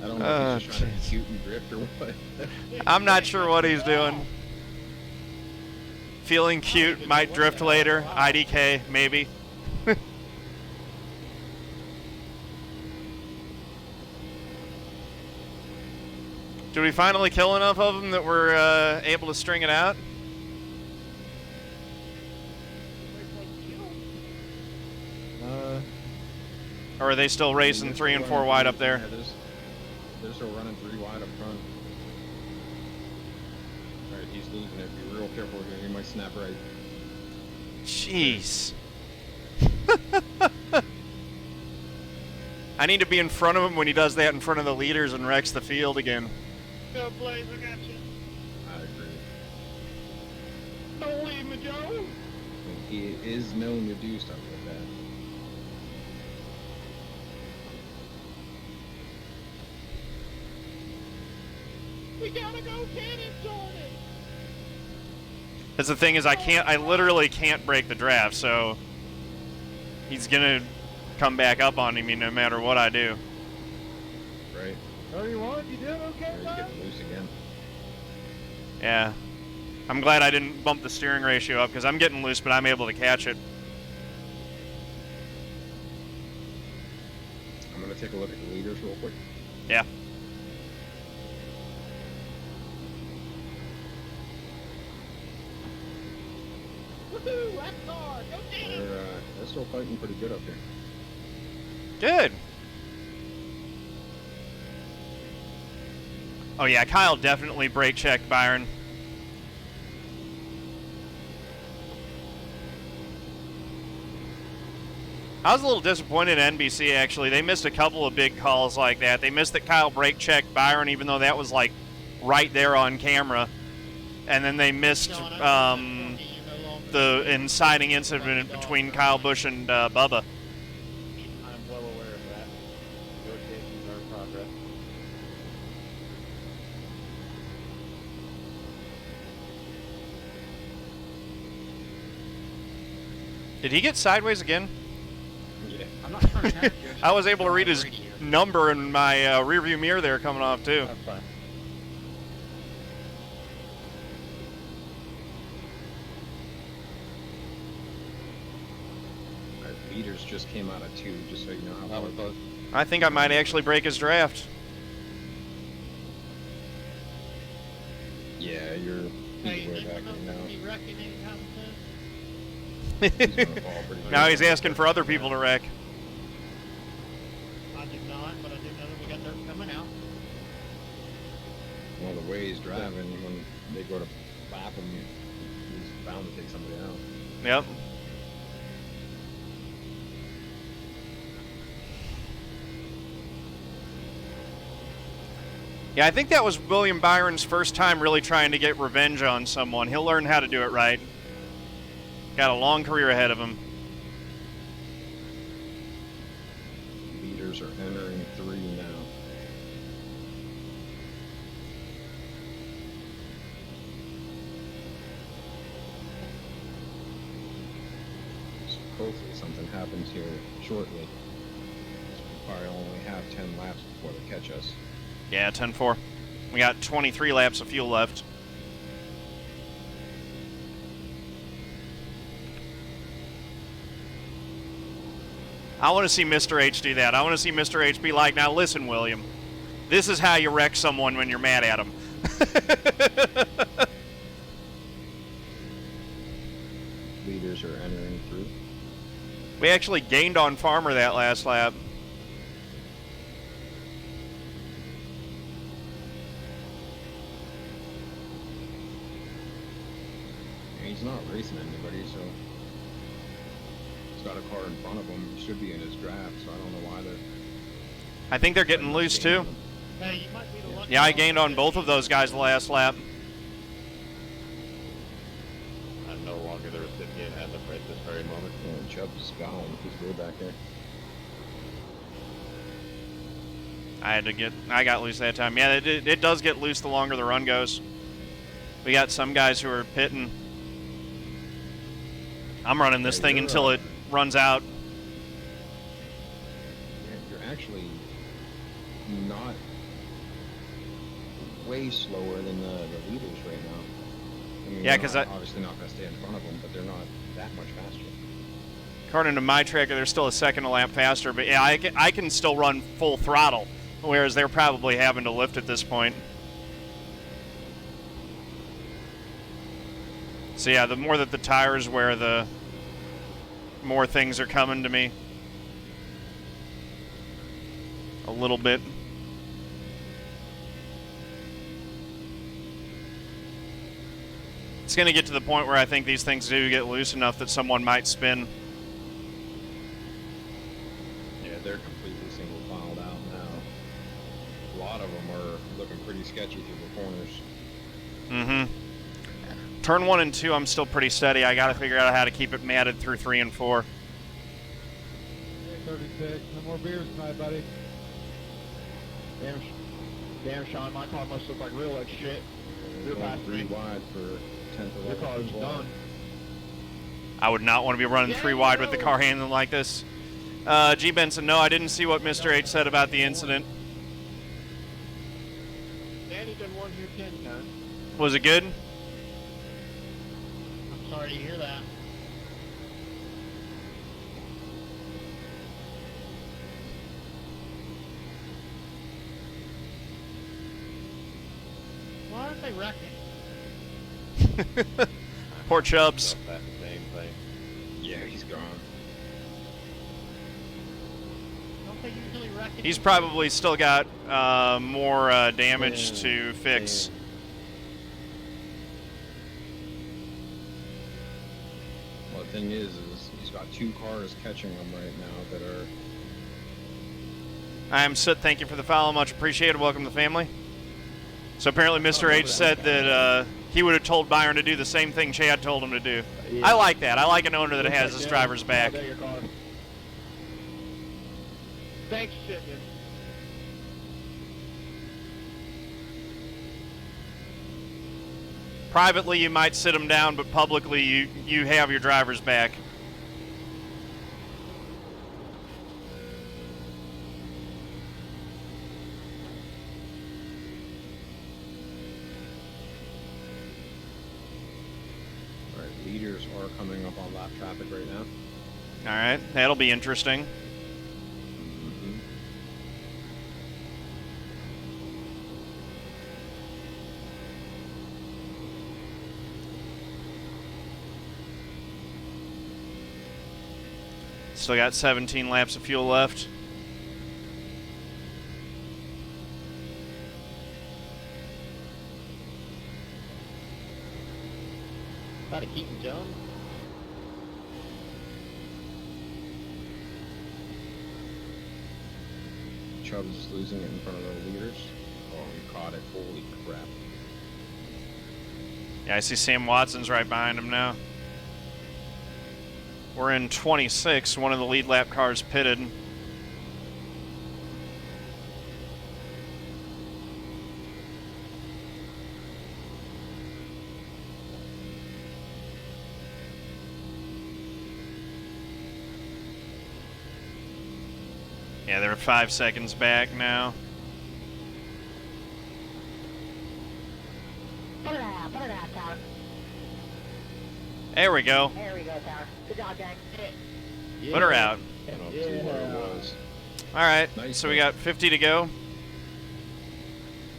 I don't know if he's just trying to shoot and drift or what. I'm not sure what he's doing. Feeling cute, might drift later. IDK, maybe. Did we finally kill enough of them that we're able to string it out? Or are they still racing 3 and 4 wide up there? Yeah, they're still running 3 wide up front. Alright, he's losing it. Be real careful here. He might snap right. Jeez. I need to be in front of him when he does that in front of the leaders and wrecks the field again. Go, Blaze, I got you. I agree. Don't leave me, Joe. He is known to do stuff like that. We gotta go get him, Jordan. That's the thing is I literally can't break the draft, so he's gonna come back up on me no matter what I do. Right. 31, you doing okay, He's bud? getting loose again. Yeah. I'm glad I didn't bump the steering ratio up because I'm getting loose, but I'm able to catch it. I'm gonna take a look at the leaders real quick. Yeah. Woohoo, left car, go get him. They're still fighting pretty good up here. Good. Oh yeah, Kyle definitely brake checked Byron. I was a little disappointed in NBC actually. They missed a couple of big calls like that. They missed that Kyle brake checked Byron, even though that was like right there on camera. And then they missed the inciting incident between Kyle Busch and Bubba. I'm well aware of that. Negotiations are in progress. Did he get sideways again? Yeah. I'm not trying to catch you. I was able to read his number in my rearview mirror there coming off too. That's fine. Leaders just came out of 2, just so you know how That far. was close. I think I might actually break his draft. Yeah, you're Hey, way anyone back else in gonna now. be wrecking anytime He's gonna fall pretty Now good. he's asking for other people to wreck. soon? I do not, but I do know that we got dirt coming out. Well, the way he's driving, when they go to lap him, he's bound to take somebody out. Yep. Yeah, I think that was William Byron's first time really trying to get revenge on someone. He'll learn how to do it right. Got a long career ahead of him. Leaders are entering 3 now. So hopefully something happens here shortly. We probably only have 10 laps before they catch us. Yeah, 10-4. We got 23 laps of fuel left. I want to see Mr. H do that. I want to see Mr. H be like, now listen, William. This is how you wreck someone when you're mad at them. Leaders are entering through. We actually gained on Farmer that last lap. He's not racing anybody, so he's got a car in front of him. He should be in his draft, so I don't know why they're... I think they're getting loose too. Hey, you might be the lucky Yeah, I one. gained on both of those guys the last lap. I'm no longer the recipient at this very moment. And Chubb's gone. He's way back there. I got loose that time. Yeah, it does get loose the longer the run goes. We got some guys who are pitting. I'm running this thing until it runs out. You're actually not way slower than the leaders right now. I mean, Yeah, they're 'cause obviously not going to stay in front of them, but they're not that much faster. According to my tracker, they're still a second a lap faster. But yeah, I can still run full throttle, whereas they're probably having to lift at this point. So yeah, the more that the tires wear, the more things are coming to me. A little bit. It's going to get to the point where I think these things do get loose enough that someone might spin. Yeah, they're completely single filed out now. A lot of them are looking pretty sketchy through the corners. Mm-hmm. Turn 1 and 2, I'm still pretty steady. I got to figure out how to keep it matted through 3 and 4. 36. No more beers tonight, buddy. Damn, Sean, my car must look like real like shit. Real Going fast. 3 wide for 10th of Your car's done. I would not want to be running 3 wide with the car handling like this. G. Benson, no, I didn't see what Mr. H said about the incident. Danny done 1 through 10 done. Was it good? I'm sorry to hear that. Why aren't they wrecking? Poor Chubbs. That same thing. Yeah, he's gone. Don't they usually wreck it? He's probably still got more damage to fix. Well, the thing is he's got 2 cars catching him right now that are... I'm Soot. Thank you for the follow. Much appreciated. Welcome to the family. So apparently Mr. H said that he would have told Byron to do the same thing Chad told him to do. Yeah. I like that. I like an owner that has his driver's back. There your car. Thanks, Shipman. Privately, you might sit him down, but publicly, you have your driver's back. All right, leaders are coming up on lap traffic right now. All right, that'll be interesting. Mm-hmm. Still got 17 laps of fuel left. About a Keaton Jones. Chubb's losing it in front of the leaders. Oh, he caught it. Holy crap. Yeah, I see Sam Watson's right behind him now. We're in 26. One of the lead lap cars pitted. Yeah, they're 5 seconds back now. Put it out, Tyler. There we go. There we go, Tyler. Good job, gang. Put her out. I don't see what it was. All right, Nice so we one. got 50 to go.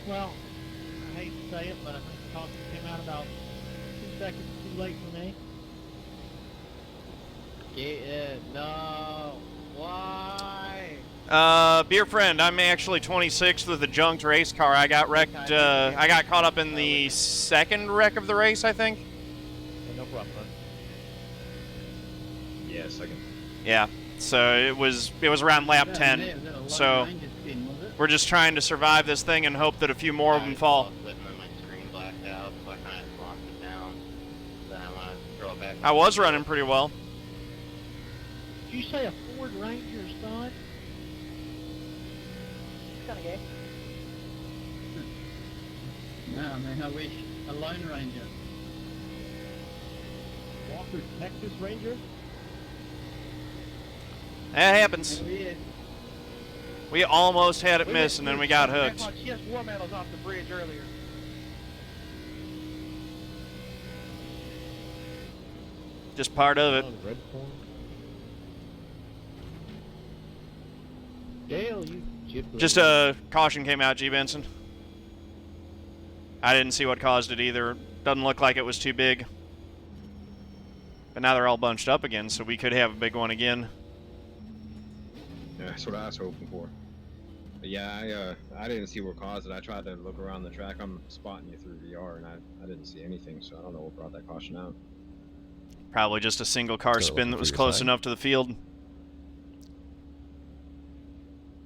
Well, I hate to say it, but I think the caution came out about 2 seconds too late for me. Yeah, no. Why? Beer friend, I'm actually 26th with a junked race car. I got wrecked. I got caught up in the second wreck of the race, I think. No rough, huh? Yeah, second. Yeah. So it was around lap 10. So we're just trying to survive this thing and hope that a few more of them fall. I was running pretty well. Did you say a Ford Ranger, son? It's kind of gay. No, man, I wish a Lone Ranger. Walker, Texas Ranger? That happens. Hell yeah. We almost had it miss, and then we got hooked. She has war medals off the bridge earlier. Just part of it. Red corn. Dale, you gypped. Just a caution came out, G. Benson. I didn't see what caused it either. Doesn't look like it was too big. But now they're all bunched up again, so we could have a big one again. Yeah, that's what I was hoping for. But yeah, I didn't see what caused it. I tried to look around the track. I'm spotting you through VR, and I didn't see anything, so I don't know what brought that caution out. Probably just a single car So spin that was for your close side. enough to the field.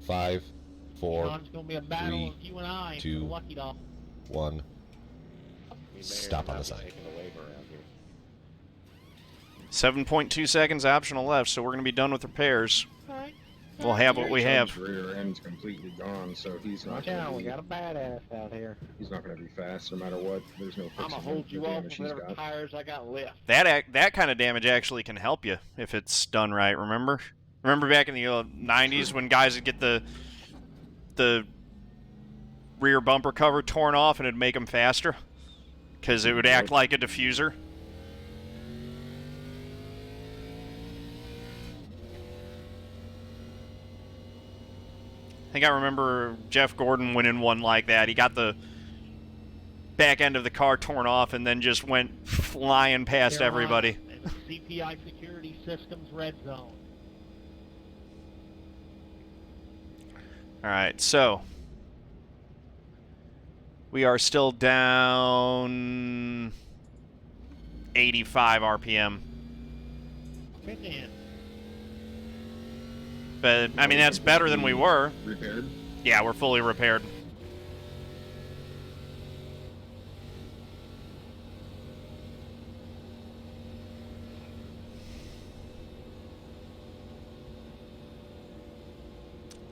5, 4, Sean's gonna be a battle 3, of you and I. 2, Lucky dog. 1. We may or Stop may on not the be side. taking the waiver around here. 7.2 seconds optional left, so we're going to be done with repairs. Alright. We'll have what we have. Chubb's rear end's completely gone, so he's not. Watch out, we got a badass out here. He's not going to be fast no matter what. There's no fixing I'm gonna him hold for you the off damage with he's whatever got. tires I got left. That kind of damage actually can help you if it's done right, remember? Remember back in the 90s when guys would get the rear bumper cover torn off and it'd make them faster? Because it would act like a diffuser. I think I remember Jeff Gordon winning one like that. He got the back end of the car torn off and then just went flying past everybody. And the CPI Security Systems Red Zone. All right, so we are still down 85 RPM. Good man. But, I mean, that's better than we were. Repaired? Yeah, we're fully repaired.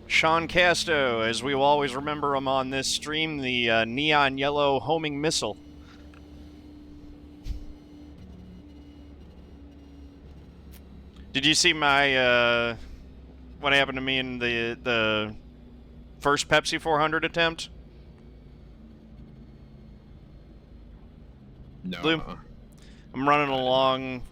Sean Casto, as we will always remember him on this stream, the neon yellow homing missile. Did you see my, what happened to me in the first Pepsi 400 attempt? No. Blue? I'm running along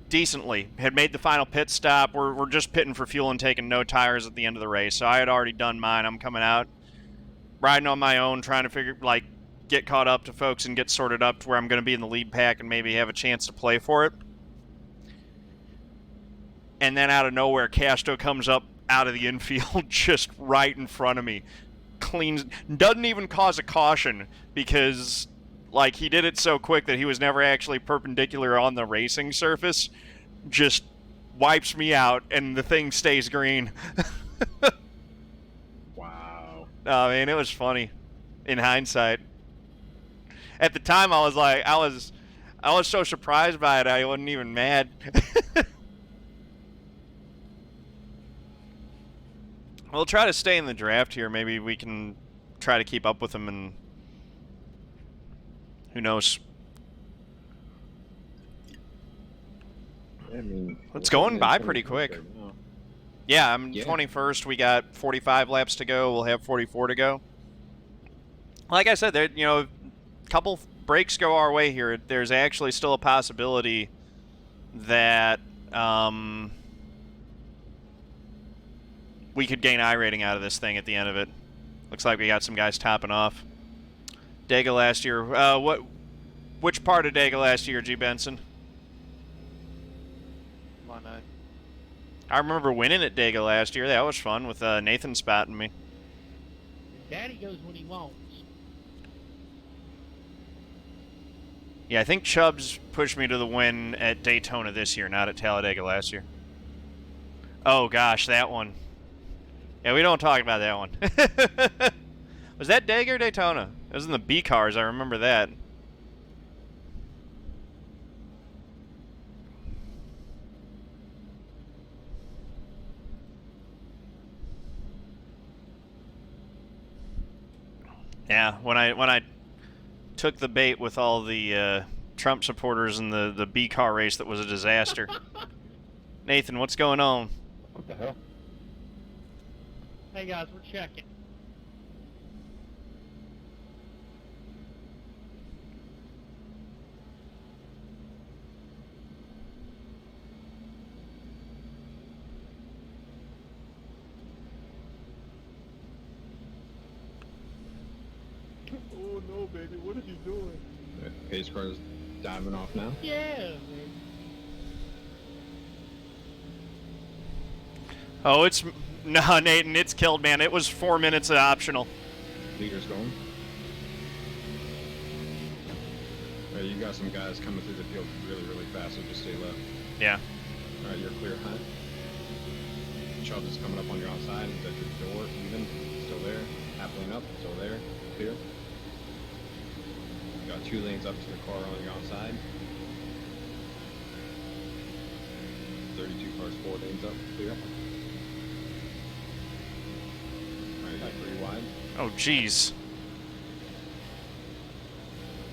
decently. Had made the final pit stop. We're just pitting for fuel and taking no tires at the end of the race. So I had already done mine. I'm coming out, riding on my own, trying to get caught up to folks and get sorted up to where I'm going to be in the lead pack and maybe have a chance to play for it. And then out of nowhere, Casto comes up out of the infield just right in front of me. Cleans, doesn't even cause a caution because like he did it so quick that he was never actually perpendicular on the racing surface. Just wipes me out and the thing stays green. Wow. Oh man, it was funny in hindsight. At the time I was like, I was so surprised by it I wasn't even mad. We'll try to stay in the draft here. Maybe we can try to keep up with them, and who knows? I mean, It's we're going in by 21st pretty quick. right now. Yeah, I'm Yeah. 21st. We got 45 laps to go. We'll have 44 to go. Like I said, there, a couple breaks go our way here. There's actually still a possibility that we could gain iRating out of this thing at the end of it. Looks like we got some guys topping off. Dega last year. Which part of Dega last year, G. Benson? Come on, I remember winning at Dega last year. That was fun with Nathan spotting me. Daddy goes when he wants. Yeah, I think Chubbs pushed me to the win at Daytona this year, not at Talladega last year. Oh gosh, that one. Yeah, we don't talk about that one. Was that Dega or Daytona? It was in the B cars, I remember that. Yeah, when I took the bait with all the Trump supporters in the B car race, that was a disaster. Nathan, what's going on? What the hell? Hey guys, we're checking. Oh no, baby, what are you doing? Pace car's diving off now. Yeah, man. Oh, it's... No, Nathan, it's killed, man. It was 4 minutes optional. Leader's going. You got some guys coming through the field really, really fast, so just stay low. Yeah. Alright, you're clear high. Chubbs is coming up on your outside. He's at your door, even. Still there. Half lane up, still there. Clear. You got 2 lanes up to the car on your outside. 32 cars, 4 lanes up, clear. Alright, you got 3 wide. Oh, jeez.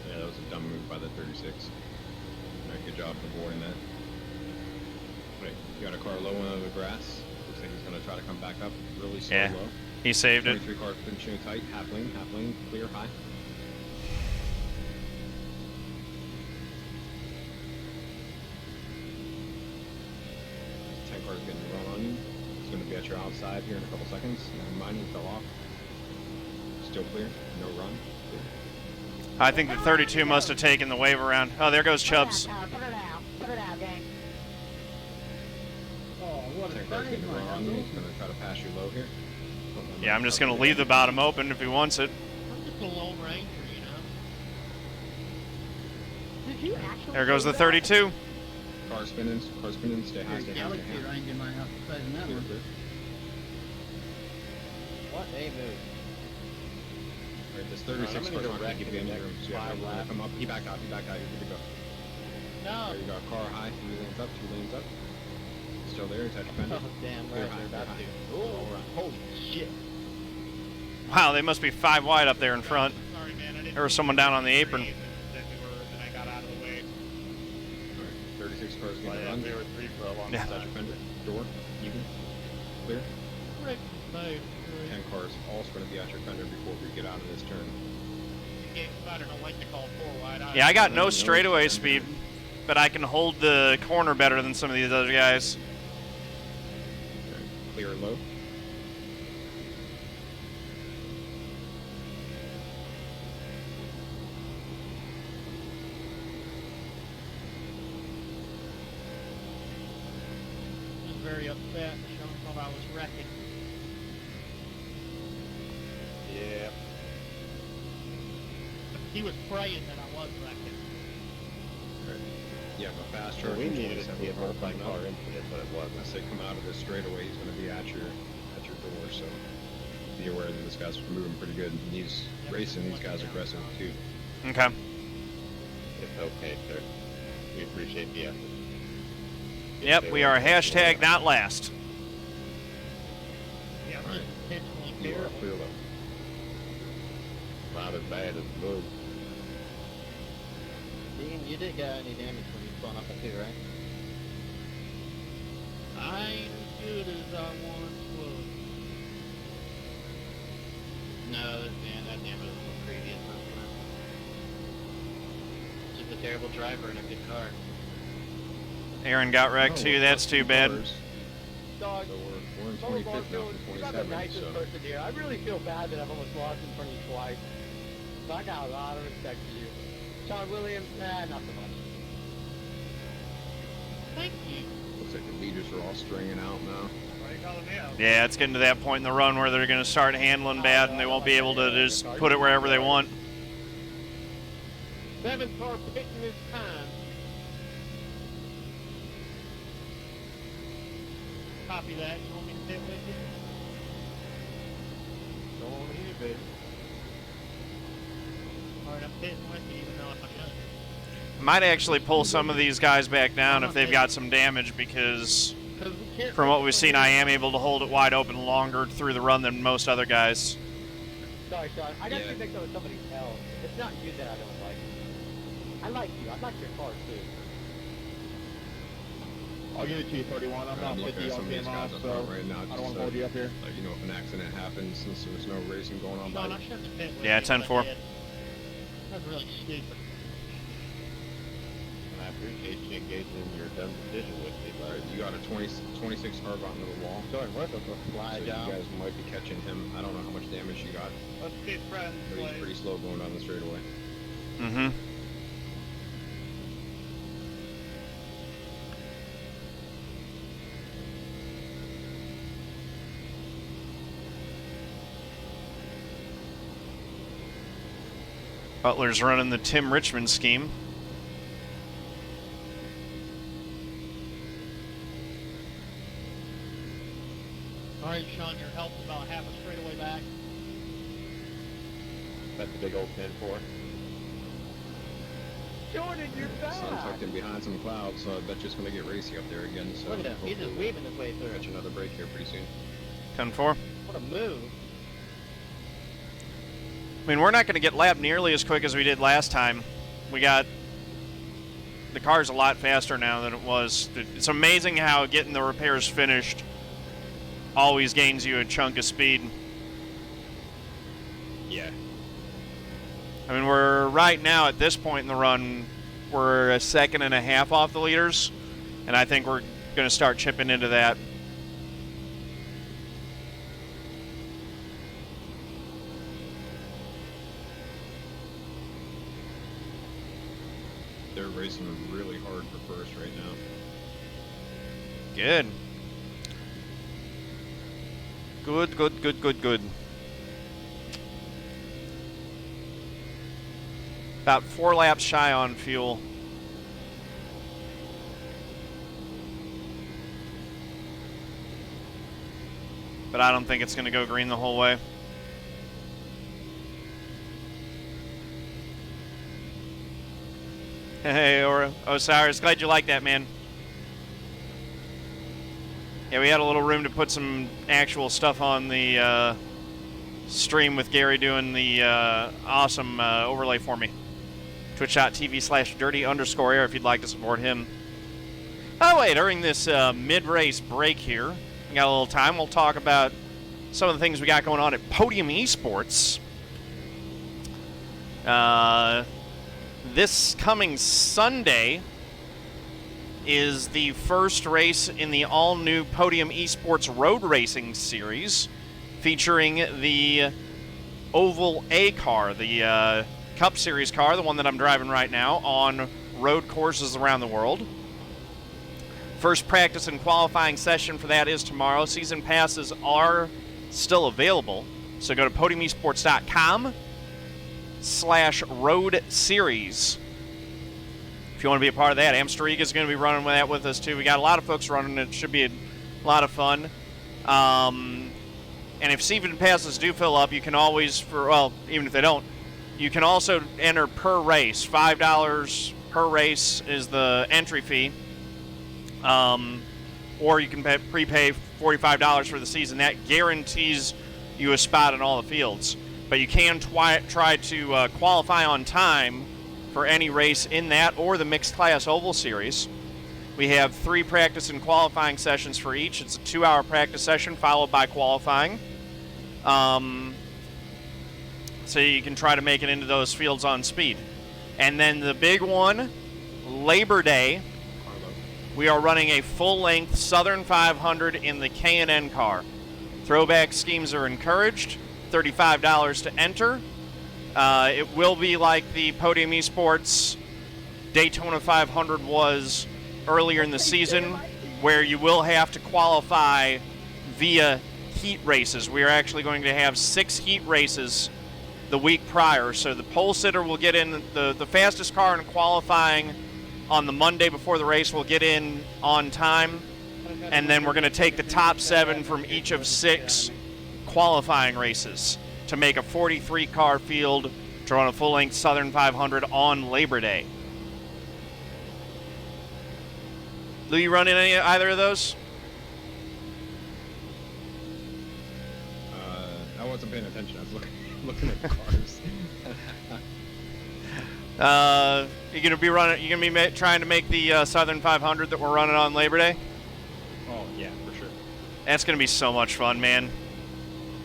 Yeah, that was a dumb move by the 36. Alright, good job for avoiding that. Right, you got a car low into the grass. Looks like he's going to try to come back up really slow, Yeah. low. He saved it. 23 cars finishing tight, half lane, clear, high. Cars getting run on you. It's going to be at your outside here in a couple seconds. Mine fell off. Still clear. No run. Clear. I think the 32 must have taken the wave around. Oh, there goes Chubbs. Put it out. Put it out, gang. Oh, what a 10 cars getting save, run on you. man. He's going to try to pass you low here. Yeah, I'm just going to leave the bottom open if he wants it. I'm just a lone ranger, you know. Did you actually? There goes the do that? 32. Car spinning, stay high, stay high, Galaxy stay high. Ranger might have to say in that Clear, one. clear. What a move. Alright, this 36 I'm gonna car's go not going wreck to give in you the any room, next so you have 5 to laps. come up. He back out, you're good to go. No. There you got car high, 3 lanes up, 2 lanes up. Still there, he's at your fender. Oh, damn Clear right, high, they're about clear to. Oh, holy shit. Wow, they must be 5 wide up there in front. Sorry, man. I didn't There was someone down on the apron. That I got out of the way. Alright, 36 cars Oh, getting yeah, run. we were 3 for a long Yeah. He's at your fender. Door, even. Clear. Rick, move. 10 cars also going to be at your fender before we get out of this turn. Game spider don't like to call 4 wide. Yeah, I got no straightaway speed, but I can hold the corner better than some of these other guys. Okay. Clear low. I was very upset. Sean thought I was wrecking. Yeah. He was praying that I was wrecking. Right. You have a fast Sure, charge. we in needed it to 27 be a cars coming multi-car up. incident, but it I wasn't. say come out of this straightaway, he's going to be at your door, so be aware that this guy's moving pretty good. And he's racing these guys aggressive too. Okay. It's okay, sir. We appreciate the effort. Yep, we are hashtag not last. Yeah, I'm Alright. just intentionally You are terrible. clear low. Not as bad as blue. Dean, you didn't get any damage when you spun up a 2, right? I ain't as good as I once was. No, man, that damage was from previous month. Just a terrible driver and a good car. Aaron got wrecked Oh, too. we're That's up too 2 bad. cars, Dog, So we're in Bubba 25th now Barfield, from you're not the 27. nicest So person here. I really feel bad that I've almost lost in front of you twice. So I got a lot of respect for you. Sean Williams, nah, not so much. Thank you. looks like the leaders are all stringing out now. Why are you calling me out? Yeah, it's getting to that point in the run where they're going to start handling bad and they won't be able to just put it wherever they want. 7th car pitting his time. Copy that. You want me to pit with you? Go on here, baby. Alright, I'm pitting with you even though I shouldn't. Might actually pull some of these guys back down if they've got some damage, because from what we've seen, I am able to hold it wide open longer through the run than most other guys. Sorry, Sean. I got to mix up with somebody else. It's not you that I don't like. I like you. I like your car, too. I'll give it to you, 31. I'm not 50 on him off, so right now, I don't want to hold you up here. Like, you know, if an accident happens, since there's no racing going on. Sean, I shouldn't have pit with Yeah, you, 10-4. but I did. That was really stupid. And I appreciate you engaging in your dumb decision with me, but You got a 26 car out into the wall. Jordan Werth will fly So down. you guys might be catching him. I don't know how much damage you got, Let's be friends, but he's Blaze. pretty slow going down the straightaway. Mm-hmm. Butler's running the Tim Richmond scheme. Alright, Sean, your help's about half a straightaway back. That's a big old 10-4. Jordan, you're Sun back. tucked in behind some clouds, so I bet you it's going to get racy up there again. So Look at him. He's just hopefully weaving his way we'll through. catch another break here pretty soon. 10-4. What a move. I mean, we're not going to get lapped nearly as quick as we did last time. The car's a lot faster now than it was. It's amazing how getting the repairs finished always gains you a chunk of speed. Yeah. I mean, we're right now at this point in the run, we're a second and a half off the leaders, and I think we're going to start chipping into that. They're racing really hard for first right now. Good. Good, good, good, good, good. About 4 laps shy on fuel. But I don't think it's going to go green the whole way. Hey, Osiris, glad you like that, man. Yeah, we had a little room to put some actual stuff on the stream with Gary doing the awesome overlay for me. Twitch.tv/dirty_air if you'd like to support him. By the way, during this mid-race break here, we got a little time. We'll talk about some of the things we got going on at Podium Esports. This coming Sunday is the first race in the all-new Podium Esports Road Racing Series, featuring the Oval A car, the Cup Series car, the one that I'm driving right now, on road courses around the world. First practice and qualifying session for that is tomorrow. Season passes are still available, so go to podiumesports.com/road series. If you want to be a part of that, Amsteriga is going to be running that with us too. We got a lot of folks running. It should be a lot of fun. And if season passes do fill up, you can always, even if they don't, you can also enter per race. $5 per race is the entry fee. Or you can prepay $45 for the season. That guarantees you a spot in all the fields. But you can try to qualify on time for any race in that or the Mixed Class Oval Series. We have 3 practice and qualifying sessions for each. It's a 2-hour practice session followed by qualifying. So you can try to make it into those fields on speed. And then the big one, Labor Day, we are running a full-length Southern 500 in the K&N car. Throwback schemes are encouraged. $35 to enter. It will be like the Podium Esports Daytona 500 was earlier in the season, where you will have to qualify via heat races. We are actually going to have 6 heat races the week prior. So the pole sitter will get in, the fastest car in qualifying on the Monday before the race will get in on time. And then we're going to take the top 7 from each of 6 qualifying races to make a 43-car field to run a full-length Southern 500 on Labor Day. Lou, you run in either of those? I wasn't paying attention. I was looking at the cars. You're gonna be running. You're gonna be trying to make the Southern 500 that we're running on Labor Day. Oh yeah, for sure. That's gonna be so much fun, man.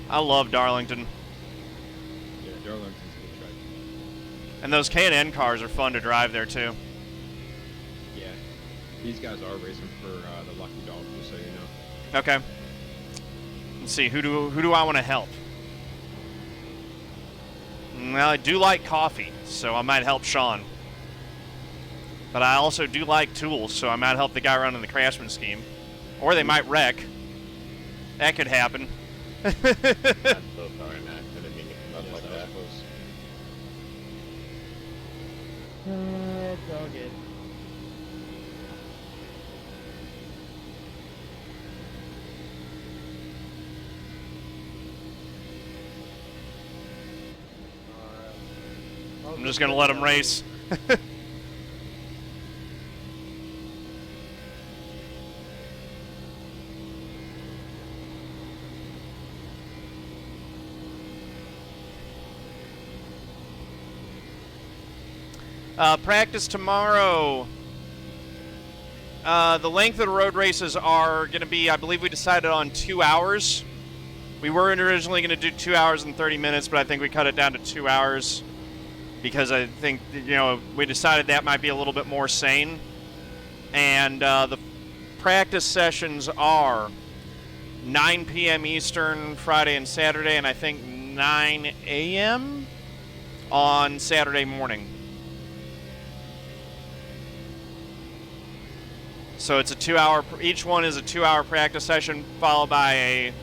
I love Darlington. Yeah, Darlington's a good track. And those K&N cars are fun to drive there too. Yeah, these guys are racing for the Lucky Dog, just so you know. Okay. Let's see. Who do I want to help? Well, I do like coffee, so I might help Sean. But I also do like tools, so I might help the guy running the Craftsman scheme. Or they might wreck. That could happen. I'm so sorry, Matt. I didn't mean to come up like that. It's all good. I'm just going to let him race. Practice tomorrow. The length of the road races are going to be, I believe we decided on 2 hours. We were originally going to do 2 hours and 30 minutes, but I think we cut it down to 2 hours because I think, we decided that might be a little bit more sane. And the practice sessions are 9 p.m. Eastern Friday and Saturday, and I think 9 a.m. on Saturday morning. So it's a 2 hour, each one is a 2 hour practice session followed by a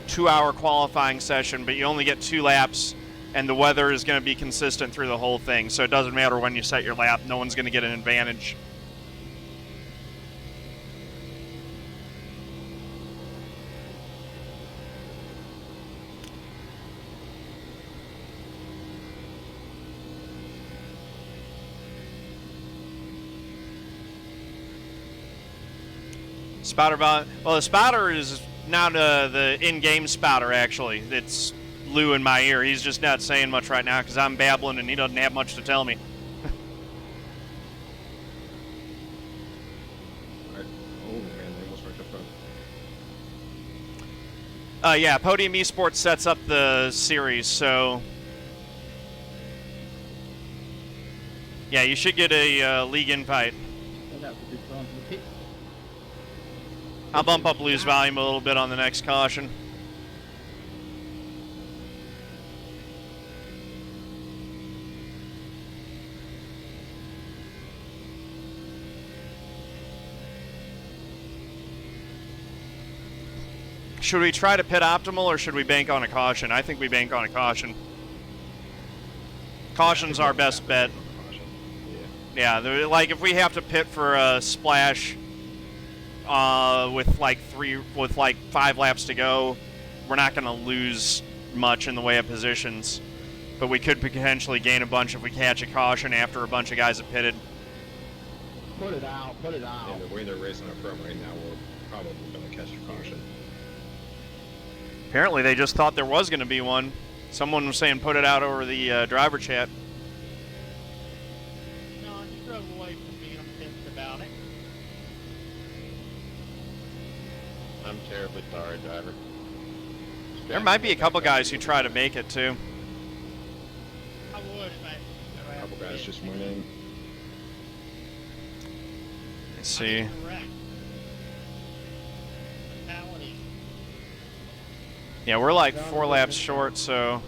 2 hour qualifying session, but you only get 2 laps and the weather is going to be consistent through the whole thing. So it doesn't matter when you set your lap, no one's going to get an advantage. Spotter, well, the spotter is now the in-game spotter, actually. It's Lou in my ear. He's just not saying much right now because I'm babbling and he doesn't have much to tell me. Alright. Oh man, they almost wrecked up front. Yeah, Podium Esports sets up the series, so yeah, you should get a league invite. So that would be fun for the pit. I'll bump up Lou's volume a little bit on the next caution. Should we try to pit optimal or should we bank on a caution? I think we bank on a caution. Caution's our best bet. Yeah, like if we have to pit for a splash with like 5 laps to go, we're not going to lose much in the way of positions. But we could potentially gain a bunch if we catch a caution after a bunch of guys have pitted. Put it out, put it out. And the way they're racing up front right now, we're probably going to catch a caution. Apparently they just thought there was going to be one. Someone was saying put it out over the driver chat. No, I just drove away from being pissed about it. I'm terribly sorry, driver. There might be a couple guys who try to make it too. I would, but A couple guys just went in. Let's see. Correct. Fatality. Yeah, we're like 4 laps short, so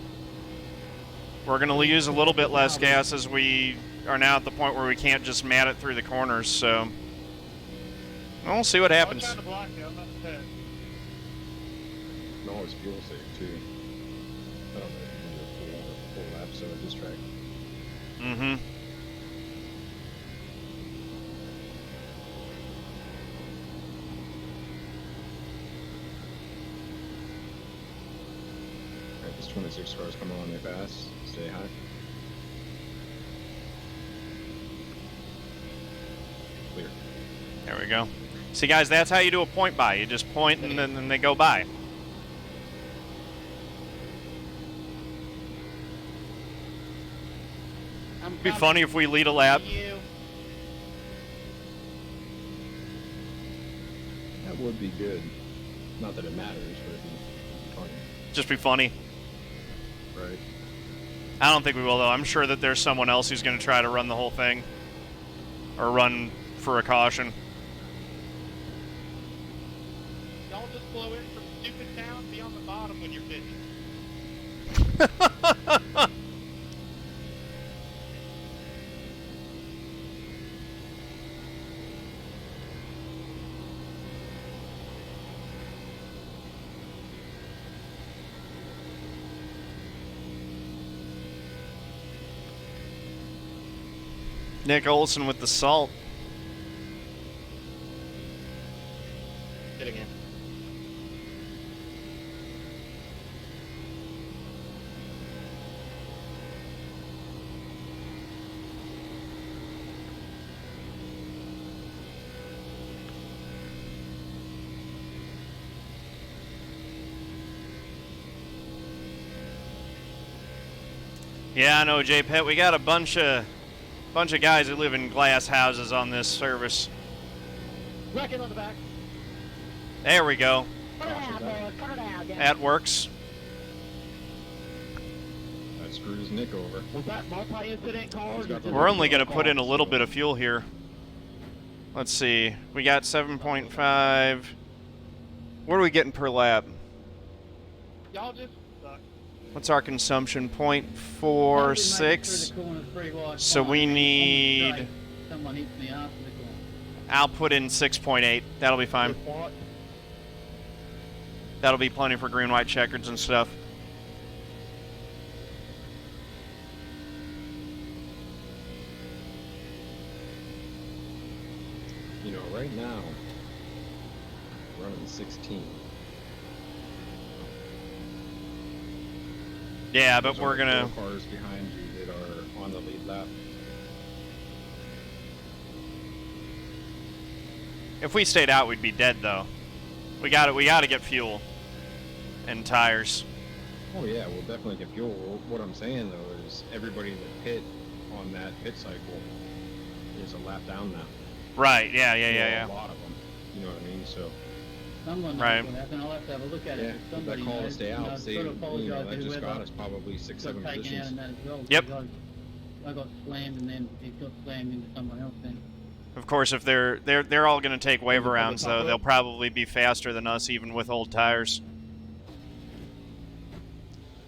we're going to use a little bit less gas as we are now at the point where we can't just mat it through the corners, so we'll see what I was happens. trying to block you, I'm upset. No, it's fuel safe too. I don't know if you can do a full lap, so at this track. Mm-hmm. Alright, this 26 cars come on, they're fast. Stay high. Clear. There we go. See, guys, that's how you do a point by. You just point and then they go by. It'd be funny if we lead a lap. That would be good. Not that it matters, but it'd be funny. Just be funny. Right. I don't think we will, though. I'm sure that there's someone else who's going to try to run the whole thing. Or run for a caution. Y'all just blow in from stupid town, be on the bottom when you're finished. Nick Olsen with the salt. Hit again. Yeah, I know, J-Pet. We got a bunch of guys who live in glass houses on this service. Wrecking on the back. There we go. Cut it out, boys. Cut it out. Yeah. That works. That screws Nick over. Was that multi-incident cars? We're only going to put in a little bit of fuel here. Let's see. We got 7.5. What are we getting per lap? Y'all just suck. What's our consumption? 0.46. So we need... Someone eats me after the corner. I'll put in 6.8. That'll be fine. That'll be plenty for green, white checkers and stuff. You know, right now, running 16. Yeah, but There's we're only gonna... 4 cars behind you that are on the lead lap. If we stayed out, we'd be dead, though. We gotta get fuel and tires. Oh yeah, we'll definitely get fuel. What I'm saying though is everybody in the pit on that pit cycle is a lap down now. Right? Yeah. A lot of them. You know what I mean? So. Someone Right. knows what happened. I'll have to have a look at Yeah, it. If somebody that call to knows, stay and out. I've Say, got to you know, apologise that to just whoever got us probably 6-7 got taken out positions. in that as well. Yep. because I got slammed and then it got slammed into someone else then. Of course, if they're all gonna take wave rounds, though, they'll probably be faster than us, even with old tires.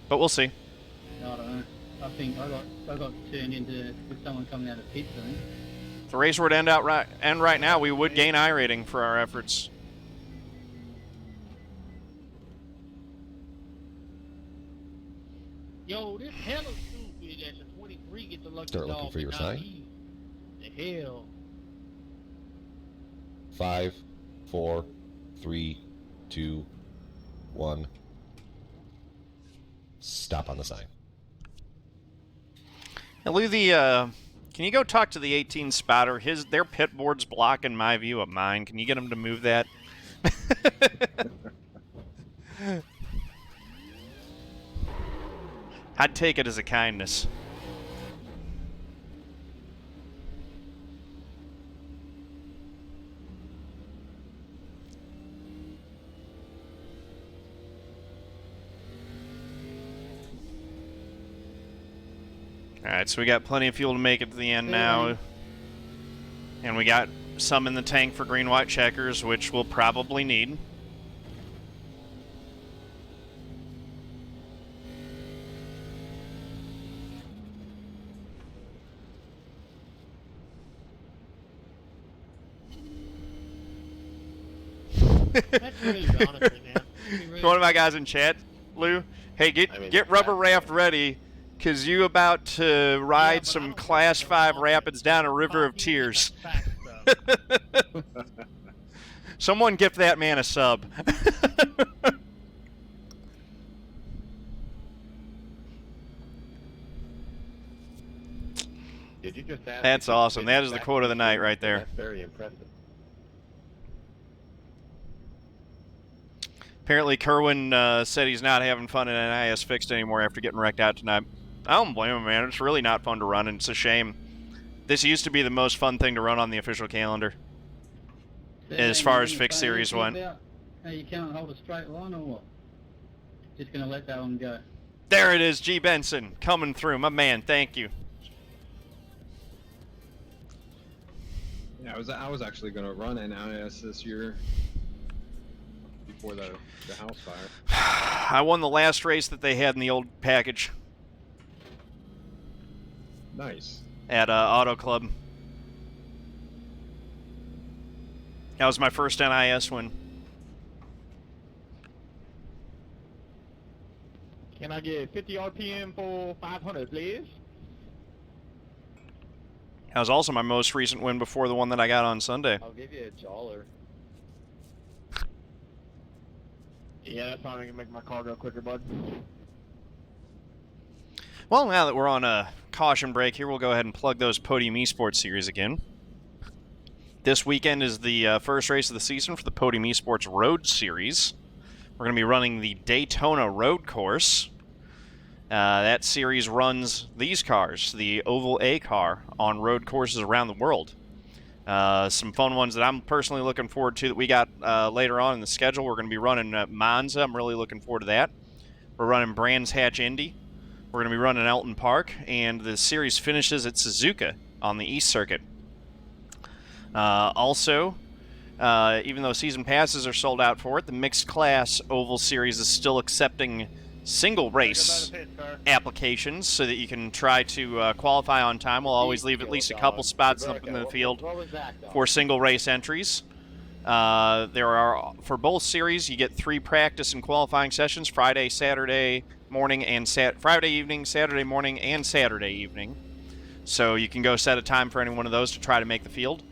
But we'll see. I don't know. I think I got turned into with someone coming out of pits, I think. If the race were to end right now, we would gain iRating for our efforts. Yo, this hella stupid that the 23 gets a lucky Start dog. looking for your and sign. not you. The hell. 5, 4, 3, 2, 1. Stop on the sign. Hey, Lou, can you go talk to the 18 spotter? Their pit board's blocking my view of mine. Can you get him to move that? I'd take it as a kindness. Alright, so we got plenty of fuel to make it to the end now. And we got some in the tank for green-white checkers, which we'll probably need. That's rude, honestly, man. Pretty rude. One of my guys in chat, Lou, hey, get Rubber Raft ready. Because you about to ride some Class 5 rapids down a river of tears. Someone gift that man a sub. Did you just ask That's awesome. That is the quote of the night right there. That's very impressive. Apparently, Kerwin said he's not having fun in NIS Fixed anymore after getting wrecked out tonight. I don't blame him, man. It's really not fun to run, and it's a shame. This used to be the most fun thing to run on the official calendar, as far as Fixed Series went. Hey, you can't hold a straight line or what? Just gonna let that one go. There it is, G. Benson, coming through. My man, thank you. Yeah, I was actually going to run NIS this year before the house fire. I won the last race that they had in the old package. Nice. At Auto Club. That was my first NIS win. Can I get 50 RPM for 500, please? That was also my most recent win before the one that I got on Sunday. I'll give you $1. Yeah, that's probably gonna make my car go quicker, bud. Well, now that we're on a caution break here, we'll go ahead and plug those Podium Esports Series again. This weekend is the first race of the season for the Podium Esports Road Series. We're going to be running the Daytona Road Course. That series runs these cars, the Oval A car, on road courses around the world. Some fun ones that I'm personally looking forward to that we got later on in the schedule. We're going to be running Monza. I'm really looking forward to that. We're running Brands Hatch Indy. We're going to be running Elton Park. And the series finishes at Suzuka on the East Circuit. Also, even though season passes are sold out for it, the Mixed Class Oval Series is still accepting single race applications so that you can try to qualify on time. We'll always leave at least a couple spots up in the field for single race entries. There are, for both series, you get 3 practice and qualifying sessions, Friday, Saturday morning, and Friday evening, Saturday morning, and Saturday evening. So you can go set a time for any one of those to try to make the field.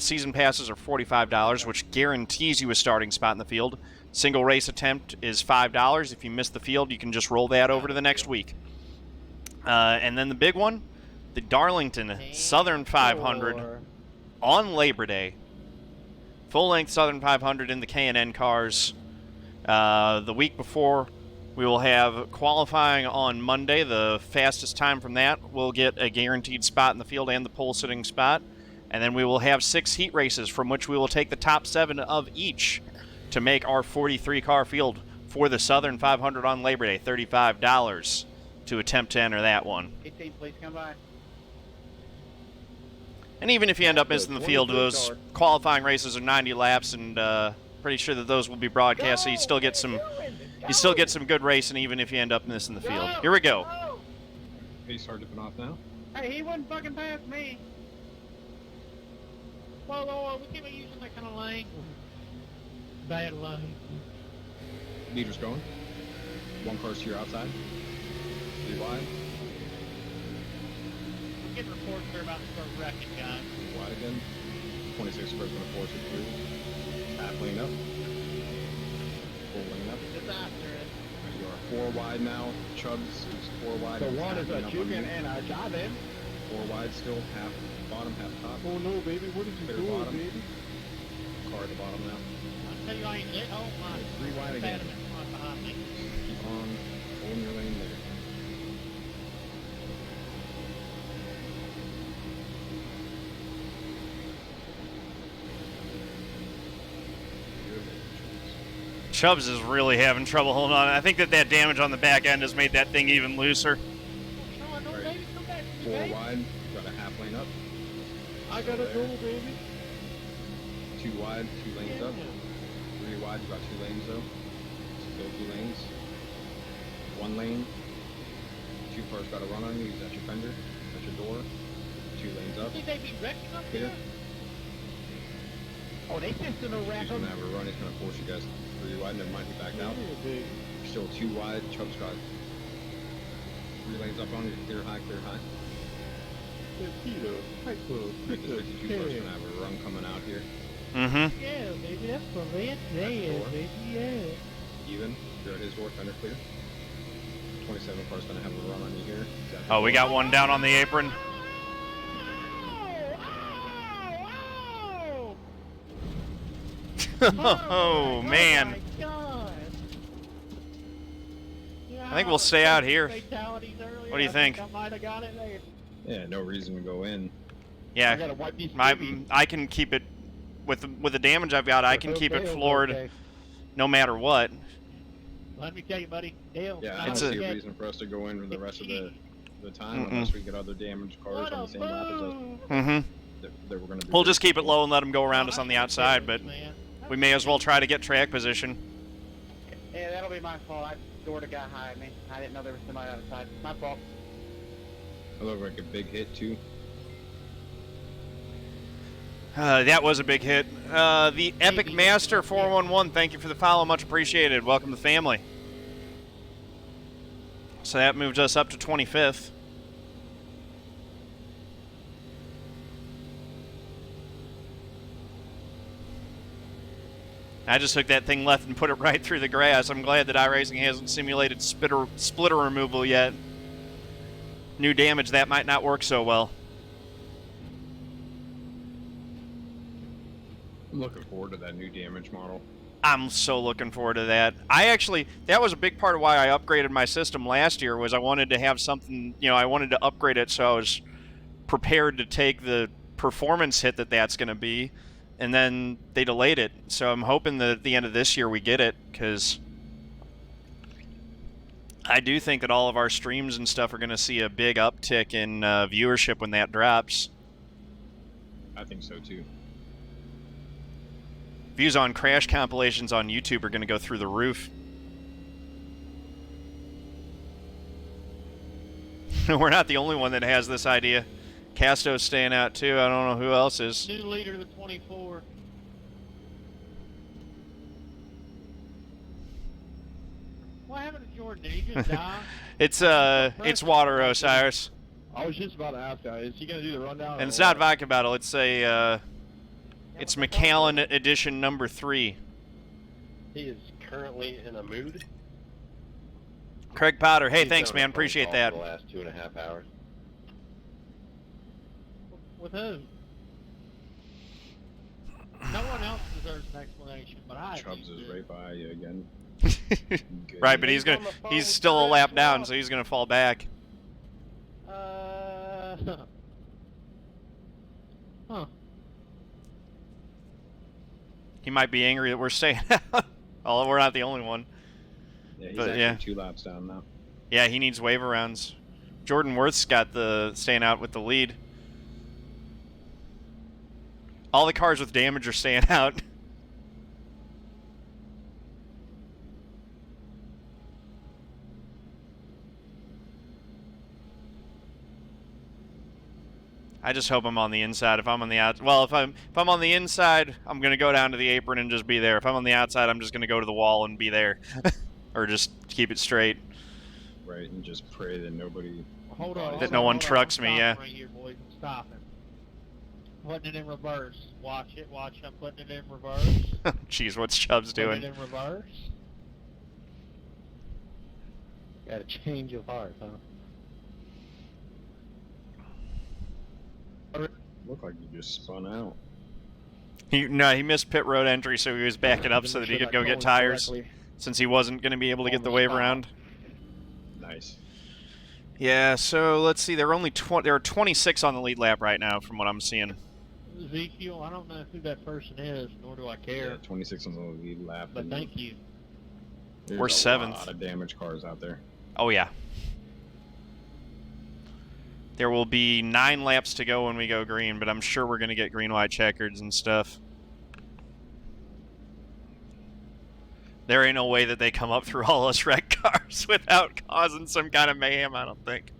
Season passes are $45, which guarantees you a starting spot in the field. Single race attempt is $5. If you miss the field, you can just roll that over to the next week. And then the big one, the Darlington Southern 500 on Labor Day. Full-length Southern 500 in the K&N cars. The week before, we will have qualifying on Monday. The fastest time from that will get a guaranteed spot in the field and the pole-sitting spot. And then we will have 6 heat races from which we will take the top 7 of each to make our 43-car field for the Southern 500 on Labor Day. $35 to attempt to enter that one. 18, please come by. And even if you end up missing the field, those qualifying races are 90 laps, and pretty sure that those will be broadcast, so you still get some good racing even if you end up missing the field. Here we go. Pace start dipping off now. Hey, he wouldn't fucking pass me. Well, we can't be using that kind of lane. Bad lane. Leader's going. 1 car's to your outside. 3 wide. We're getting reports they're about to start wrecking, guys. 3 wide again. 26 car's going to force it through. Half lane up. Full lane up. Disaster. You are 4 wide now. Chubbs is 4 wide. So one is a chicken and a Johnathan. 4 wide still, half bottom, half top. Oh no, baby, what did you Clear do, bottom. baby? Car at the bottom now. I tell you, I ain't lit. Oh my. 3 wide again. Behind me. Keep on holding your lane there. Chubbs is really having trouble holding on. I think that damage on the back end has made that thing even looser. Sean, no, baby, come back to me, 4 baby. wide, got a half lane up. I gotta go, baby. 2 wide, 2 lanes up. 3 wide, you got 2 lanes though. Still 2 lanes. 1 lane. 2 cars got to run on you. Use that your fender. That's your door. 2 lanes up. Think they be wrecking up Clear. here? Oh, they just in a rack He's gonna have a run. He's gonna force you guys 3 wide. Never mind, he backed out. Still 2 wide. Chubb's got 3 lanes up on you. Clear high, clear high. This 52 car's going to have a run coming out here. Mm-hmm. Yeah, baby, that's what Lance is, baby, yeah. Even. You're at his door, thunder clear. 27 car's going to have a run on you here. Oh, we got one down on the apron. Oh, man. My God. I think we'll stay out here. Fatalities earlier. What do you think? I might have got it there. Yeah, no reason to go in. Yeah, gotta wipe these I can keep it, with the damage I've got, I can keep it floored no matter what. Let me tell you, buddy. Dale, Yeah, I don't see a reason for us to go in for the rest of the time unless we get other damaged cars on the same lap as us. Mm-hmm. That we're gonna be We'll just keep it low and let them go around us on the outside, but we may as well try to get track position. Yeah, that'll be my fault. I doored a guy behind me. I didn't know there was somebody outside. My fault. That looked like a big hit too. That was a big hit. The Epic Master 411, thank you for the follow, much appreciated. Welcome to the family. So that moves us up to 25th. I just took that thing left and put it right through the grass. I'm glad that iRacing hasn't simulated splitter removal yet. New damage, that might not work so well. I'm looking forward to that new damage model. I'm so looking forward to that. That was a big part of why I upgraded my system last year, was I wanted to have something, I wanted to upgrade it so I was prepared to take the performance hit that's going to be, and then they delayed it. So I'm hoping that at the end of this year we get it, because I do think that all of our streams and stuff are going to see a big uptick in viewership when that drops. I think so too. Views on crash compilations on YouTube are going to go through the roof. We're not the only one that has this idea. Casto's staying out too. I don't know who else is. New leader to the 24. What happened to Jordan? Did he just die? It's water, Osiris. I was just about to ask that. Is he going to do the rundown? And it's not Vodka Battle. It's it's McAllen edition number 3. He is currently in a mood. Craig Potter. Hey, He's thanks, done a man. phone Appreciate call that. for the last 2.5 hours. With who? No one else deserves an explanation, but I Chubbs do. is right by you again. Right, but he's still a lap down, so he's gonna fall back. Huh. He might be angry that we're staying out. Although we're not the only one. Yeah, he's But, actually yeah. 2 laps down now. Yeah, he needs waiver rounds. Jordan Werth's got the staying out with the lead. All the cars with damage are staying out. I just hope I'm on the inside. If I'm on the if I'm on the inside, I'm gonna go down to the apron and just be there. If I'm on the outside, I'm just gonna go to the wall and be there, or just keep it straight. Right, and just pray that nobody. Hold on. That no one trucks me, yeah. Right here, boys. I'm stopping. Putting it in reverse. Watch it. Watch. I'm putting it in reverse. Jeez, what's Chubbs doing? Putting it in reverse. Got a change of heart, huh? Looked like you just spun out. He missed pit road entry, so he was backing up so that he could go get tires, since he wasn't going to be able to get the wave around. Nice. Yeah, so let's see. There are 26 on the lead lap right now, from what I'm seeing. Ezeckiel, I don't know who that person is, nor do I care. Yeah, 26 on the lead lap. But thank you. There's We're a 7th. lot of damaged cars out there. Oh, yeah. There will be 9 laps to go when we go green, but I'm sure we're going to get green, white, checkers and stuff. There ain't no way that they come up through all those wrecked cars without causing some kind of mayhem, I don't think.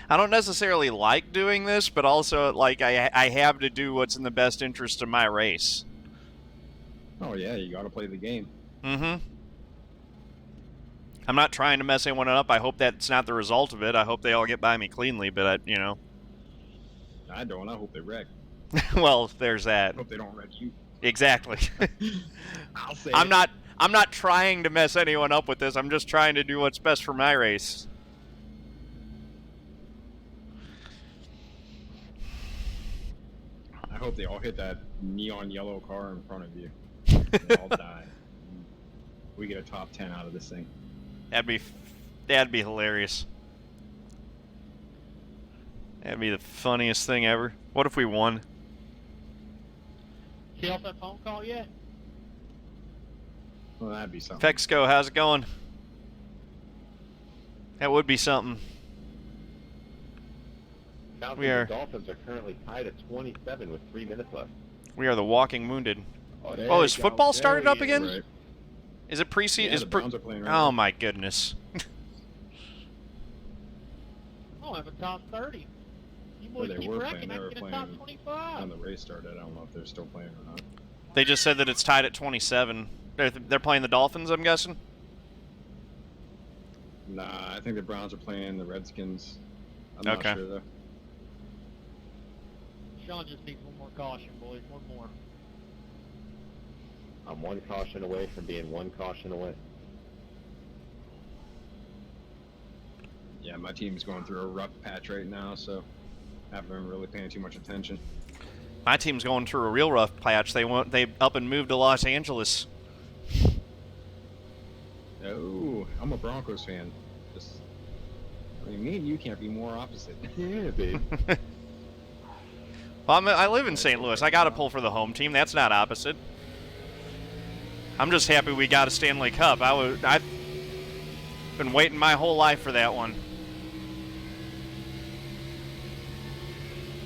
I don't necessarily like doing this, but also, like, I have to do what's in the best interest of my race. Oh yeah, you gotta play the game. Mm-hmm. I'm not trying to mess anyone up. I hope that's not the result of it. I hope they all get by me cleanly, but, you know. I don't. I hope they wreck. Well, there's that. I hope they don't wreck you. Exactly. I'll say I'm not trying to mess anyone up with this. I'm just trying to do what's best for my race. I hope they all hit that neon yellow car in front of you. They all die. We get a top 10 out of this thing. That'd be hilarious. That'd be the funniest thing ever. What if we won? Get off that phone call yet? Well, that'd be something. Fexco, how's it going? That would be something. Falcons and Dolphins are currently tied at 27 with 3 minutes left. We are the walking wounded. Oh, is football started up again? Right. Is it preseason? Yeah, the Browns are playing right now. Oh my goodness. Oh, I have a top 30. You Or boys they keep were wrecking, playing. I They were can get a top playing 25. when the race started. I don't know if they're still playing or not. They just said that it's tied at 27. They're playing the Dolphins, I'm guessing? Nah, I think the Browns are playing the Redskins. I'm not sure though. Sean just needs one more caution, boys. One more. I'm one caution away from being one caution away. Yeah, my team's going through a rough patch right now, so I haven't been really paying too much attention. My team's going through a real rough patch. They up and moved to Los Angeles. Oh, I'm a Broncos fan. I mean, me and you can't be more opposite. Yeah, babe. Well, I live in St. Louis. I got to pull for the home team. That's not opposite. I'm just happy we got a Stanley Cup. I've been waiting my whole life for that one.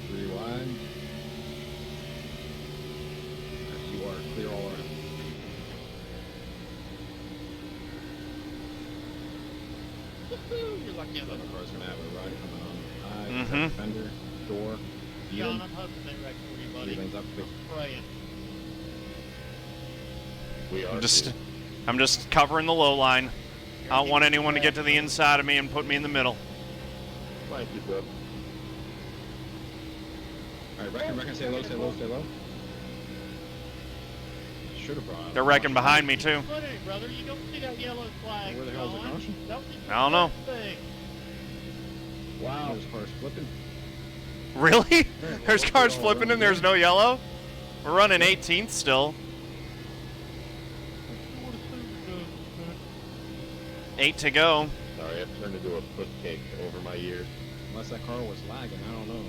3 wide. You are clear all around. You're lucky I'm The car's gonna have a ride coming on. Mhm. Fender, door. John, I'm hoping they wreck for you, buddy. Evens up quick. I'm praying. We are. I'm just covering the low line. I don't want anyone to get to the inside of me and put me in the middle. Thank you, bro. Alright, reckon, stay low, stay low, stay low. Should have brought. They're wrecking behind me too. What is it, brother? You don't see that yellow flag. Where the hell's the John. caution? That was just I don't know. the first thing. Wow. There's cars flipping. Really? There's cars flipping and there's no yellow? We're running 18th still. 8 to go. Sorry, I've turned into a puss cake over my years. Unless that car was lagging, I don't know,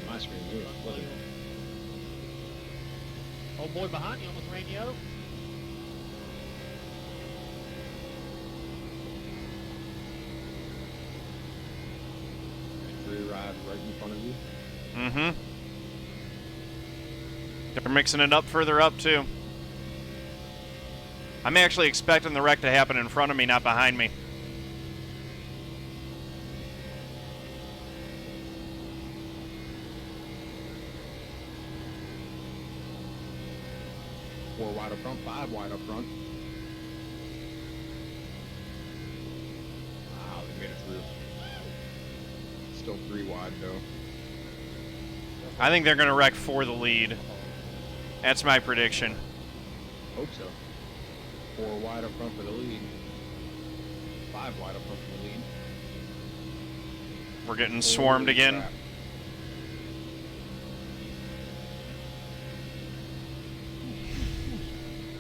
but my screen was flipping. Old boy behind you almost ran you over. Free ride right in front of you. Mm-hmm. They're mixing it up further up too. I'm actually expecting the wreck to happen in front of me, not behind me. Four wide up front, 5 wide up front. Wow, they made it through. Still 3 wide though. I think they're going to wreck for the lead. That's my prediction. Hope so. 4 wide up front for the lead. 5 wide up front for the lead. We're getting swarmed again. Crap.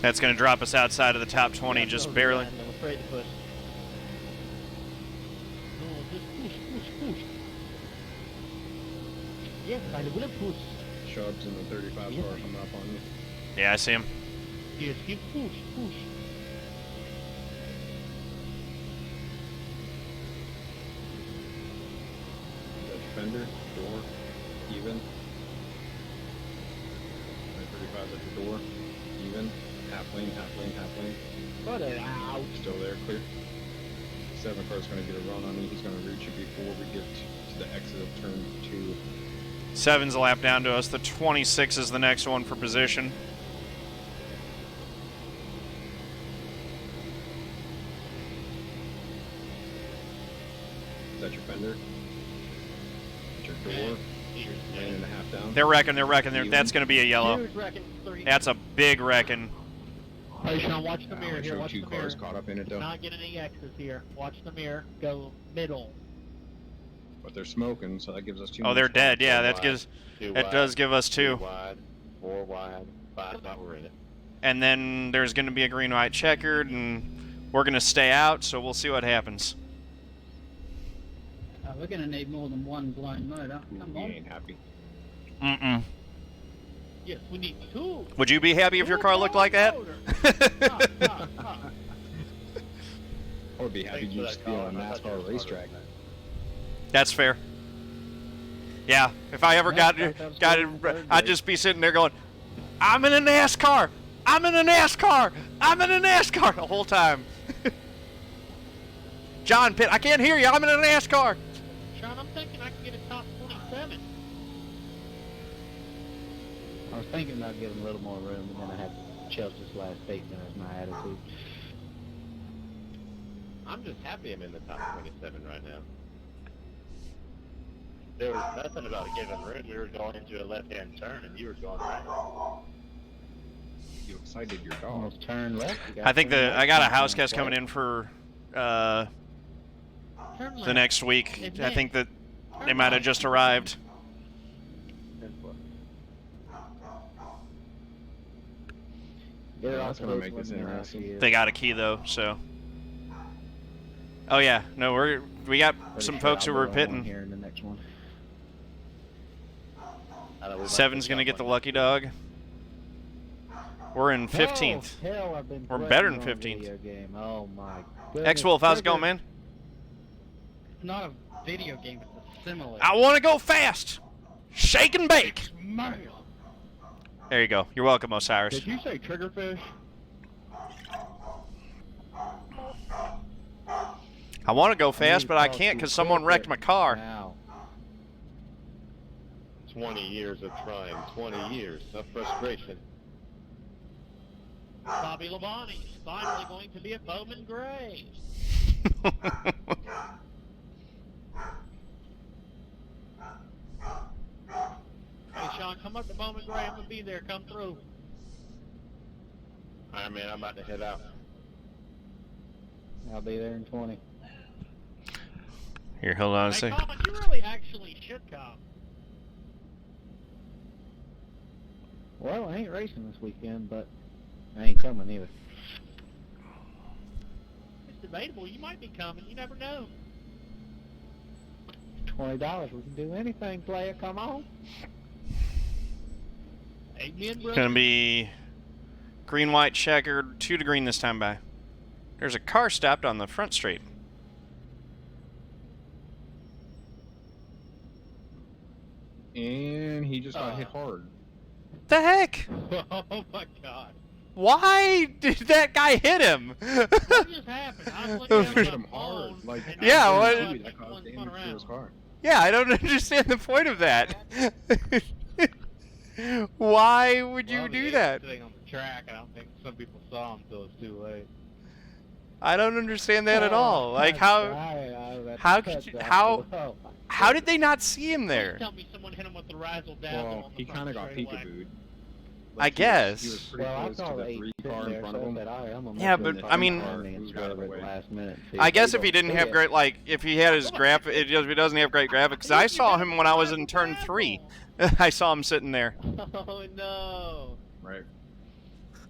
That's going to drop us outside of the top 20 just barely. I'm afraid to push. No, just push. Yes, I will push. Chubbs in the 35 car coming up on you. Yeah, I see him. Yes, keep push. Fender, door, even. 35's at the door, even. Half lane. Put it out. Still there, clear. 27 car is going to get a run on me. He's going to reach it before we get to the exit of turn 2. 7's a lap down to us. The 26 is the next one for position. Is that your fender? Is your door? Lane and a half down? They're wrecking. That's going to be a yellow. Huge wrecking, 3. That's a big wrecking. Hey, Sean, watch the mirror I here. showed Watch 2 the mirror. cars caught up in it, though. Not get any X's here. Watch the mirror. Go middle. But they're smoking, so that gives us 2. Oh, they're dead. Yeah, that does give us 2. 2 wide, 4 wide, 5 wide, we're in it. And then there's going to be a green-white checkered, and we're going to stay out, so we'll see what happens. We're going to need more than 1 blind motor. Come He on. ain't happy. Mm-mm. Yes, we need 2. Would you be happy if your car looked like that? I would be happy Thanks you for just that be on a call. I thought you NASCAR were racetrack. smarter That's fair. Yeah, if I ever got it, I'd just be sitting there going, I'm in a NASCAR! I'm in a NASCAR! I'm in a NASCAR! The whole time. John Pitt, I can't hear you. I'm in a NASCAR! Sean, I'm thinking I can get a top 27. I was thinking about giving a little more room, and then I had Chelsea's last statement as my attitude. I'm just happy I'm in the top 27 right now. There was nothing about giving room. We were going into a left-hand turn, and you were going right. You excited your dog. Almost turn left. I think I got a house guest coming in for Turn the left. next week. Admit. I think that Turn they might have right. just arrived. Yeah, that's gonna make this interesting. They got a key though, so. Oh yeah, no, we got some folks who were pitting. Here in the next one. I know we might 7's pick gonna up get the one. lucky dog. We're in 15th. Oh, hell, I've been We're playing better than on 15th. video game. Oh my goodness. X-Wolf, how's it going, man? It's not a video game, it's a simulator. I want to go fast. Shake and bake. Mario. There you go. You're welcome, Osiris. Did you say triggerfish? I want to go fast, but I can't because someone wrecked my car. Now. 20 years of trying, 20 years of frustration. Bobby Labonte is finally going to be a Bowman Gray. Hey, Sean, come up to Bowman Gray. I'm going to be there. Come through. Alright, man, I'm about to head out. I'll be there in 20. Here, hold on a Hey, second. Collin, you really actually should come. Well, I ain't racing this weekend, but I ain't coming either. It's debatable. You might be coming. You never know. $20, we can do anything, player. Come on. Amen, It's brother. going to be green, white, checkered, 2 to green this time by. There's a car stopped on the front straight. And he just got hit hard. The heck? Oh, my God. Why did that guy hit him? What just happened? I was looking Hit at him my hard. phone, Like, and Yeah, I what- saw that it caused spun damage to his around. car. Yeah, I don't understand the point of that. Why would you Well, do the that? thing on the track, I don't think some people saw him until it's too late. I don't understand that at all. Like how did they not see him there? Please tell me someone hit him with the razzle dazzle Well, on the he front kind of got straightaway. peekabooed. I guess. He was pretty Well, I close saw to the the 3 8 car in there, front so of I him. said, "All right, I'm gonna Yeah, move but, in I mean- and Got out of the at way. the last minute. See I if guess they if he don't didn't see have it. great, like, if he had his graphic, if he doesn't have great graphics, 'cause I saw him when I was in turn 3. I saw him sitting there. Oh no. Right.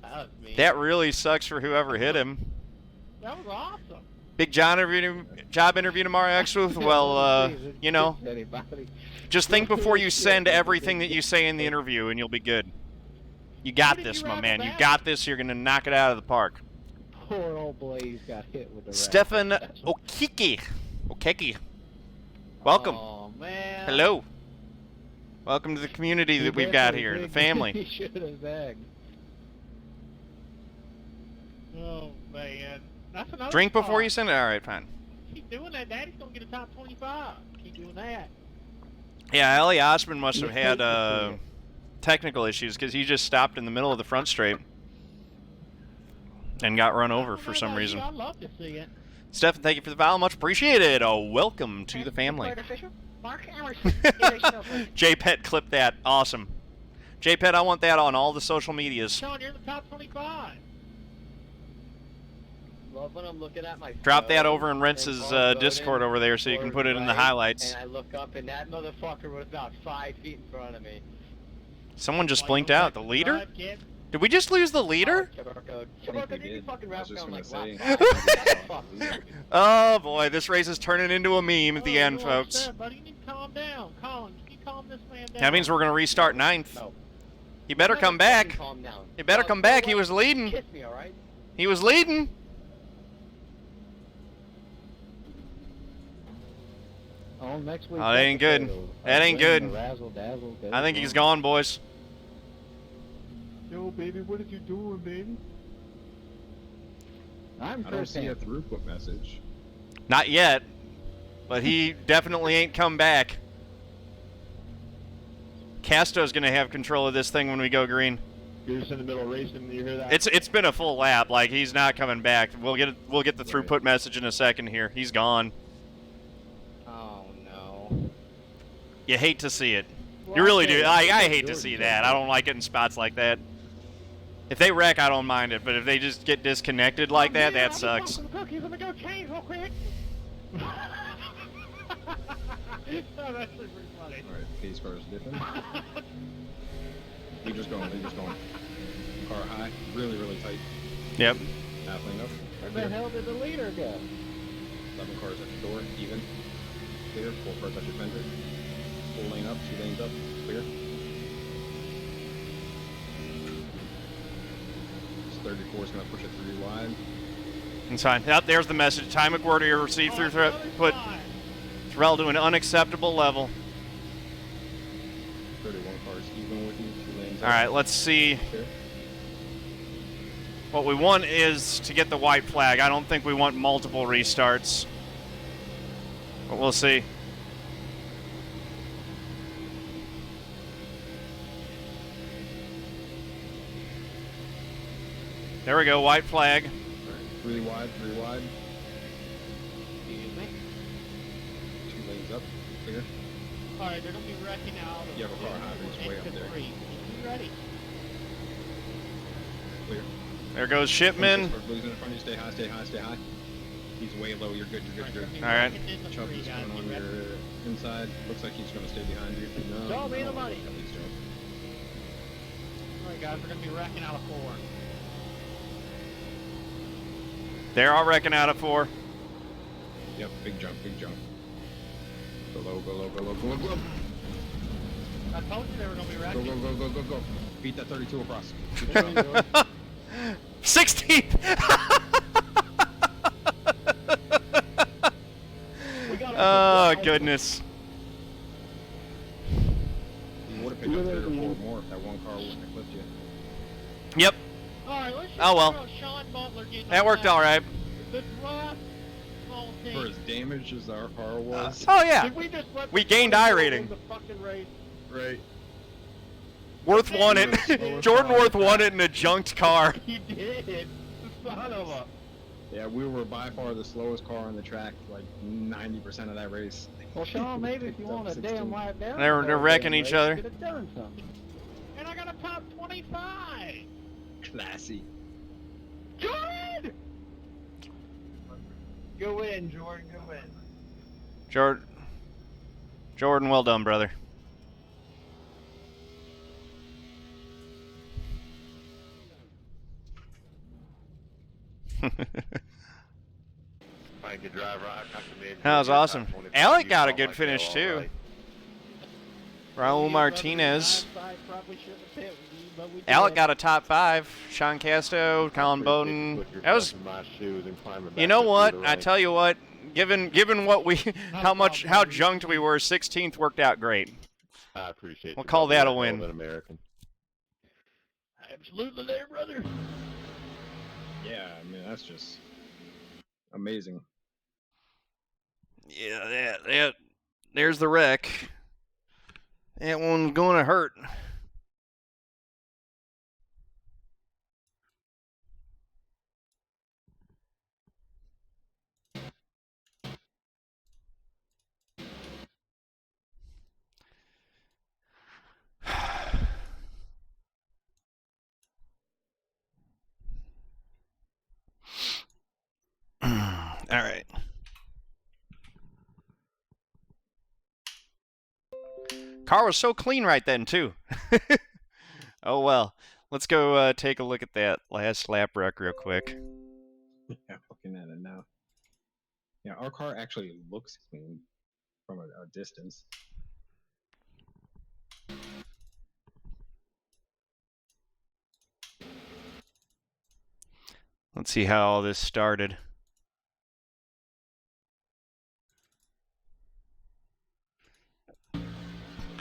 That was mean. That really sucks for whoever hit him. That was awesome. Big job interview tomorrow, X-Wolf. Well, you know, Anybody. just think before you send everything that you say in the interview, and you'll be good. You got Who did this, you my razzle man. You dazzle? got this. You're gonna knock it out of the park. Poor old Blaze got hit with the Stefan razzle. Okeke. Welcome. Oh man. Hello. Welcome to the community that we've got here, the family. He should have zagged. Oh man. That's another Drink before spot. you send it. All right, fine. keep doing that, Daddy's gonna get a top 25. Keep doing that. Yeah, Aly Osman must have had technical issues because he just stopped in the middle of the front straight and got run over for some reason. I'd love to see it. Stefan, thank you for the follow. Much appreciated. Welcome to the family. J-Pet clipped that. Awesome. J-Pet, I want that on all the social medias. Sean, you're in the top 25. Love when I'm looking at my Drop that phone over in Rentz's and Collin Discord Bowden over there so you can put it in the right, highlights. And I look up and that motherfucker was about 5 feet in front of me. Someone just blinked out. The leader? Did we just lose the leader? Chubirko, did you fucking wrap around like say. Oh boy, this race is turning into a meme at the end, folks. Buddy, you need to calm down. Colin, you calm this man down. That means we're going to restart 9th. No. He better come back. Calm down. He better come back. He was leading. Kiss me, alright? He was leading. Oh, next week. Oh, that ain't good. That ain't good. Razzle dazzle. I think he's gone, boys. Yo, baby, what are you doing, baby? I'm I don't see a throughput message. Not yet, but he definitely ain't come back. Casto's gonna have control of this thing when we go green. You're just in the middle of racing. You hear that? It's been a full lap. Like, he's not coming back. We'll get the throughput message in a second here. He's gone. Oh no. You hate to see it. You really do. I hate to see that. I don't like it in spots like that. If they wreck, I don't mind it, but if they just get disconnected like that, that sucks. Cookies, let me go change real quick. Oh, that's pretty funny. Alright, pace car's dipping. They're just going. Car high, really tight. Yep. Half lane up. Where the hell did the leader go? 11 cars at the door, even. Clear, 4 cars at your fender. Full lane up, 2 lanes up, clear. 34 is going to push it 3 wide. Inside. Yep, there's the message. Ty McWhirter received through put Terrell to an unacceptable level. 31 cars even with you, 2 lanes All right, let's see. Clear. What we want is to get the white flag. I don't think we want multiple restarts. But we'll see. There we go, white flag. Right. 3 wide, 3 wide. Excuse me. 2 lanes up, clear. Alright, they're going to be wrecking out. You have a car high, it's way up there. Be ready. Clear. There goes Shipman. Losing in front of you, stay high, stay high, stay high. He's way low, you're good, you're good. All right. Chubb is coming on your inside. Looks like he's going to stay behind you. No, Show me the money. At least Joe. Alright guys, we're going to be wrecking out of 4. They're all wrecking out of 4. Yep, big jump, big jump. Go low, go low, go low, go low, go low. I told you they were going to be Go, wrecking. go, go, go, go, go. Beat that 32 across. 16th! Oh, goodness. You would have picked up 3 or 4 more if that one car wouldn't have clipped you. Yep. Alright, let's Oh, well. just Sean Butler getting That worked all right. The last small For team. as damaged as our car was. Oh, yeah. Did we just let We the gained guy iRating. win the fucking race? Right. Worth won it. Jordan Werth won it in a junked car. He did. Son of a... Yeah, we were by far the slowest car on the track, like 90% of that race. Well, Sean, maybe if you want a damn lap down. They're wrecking each other. Could have done something. And I got a top 25! Classy. Jordan! Go in, Jordan, go in. Jordan, well done, brother. That was awesome. Alec got a good finish, too. Raul Martinez. Alec got a top 5. Sean Casto, Collin Bowden. That was. You know what? I tell you what. Given what we, how junked we were, 16th worked out great. I appreciate. We'll call that a win. American. Absolutely there, brother. Yeah, I mean, that's just amazing. Yeah, there's the wreck. That one's going to hurt. All right. Car was so clean right then, too. Oh, well. Let's go take a look at that last lap wreck real quick. Yeah, looking at it now. Yeah, our car actually looks clean from a distance. Let's see how all this started.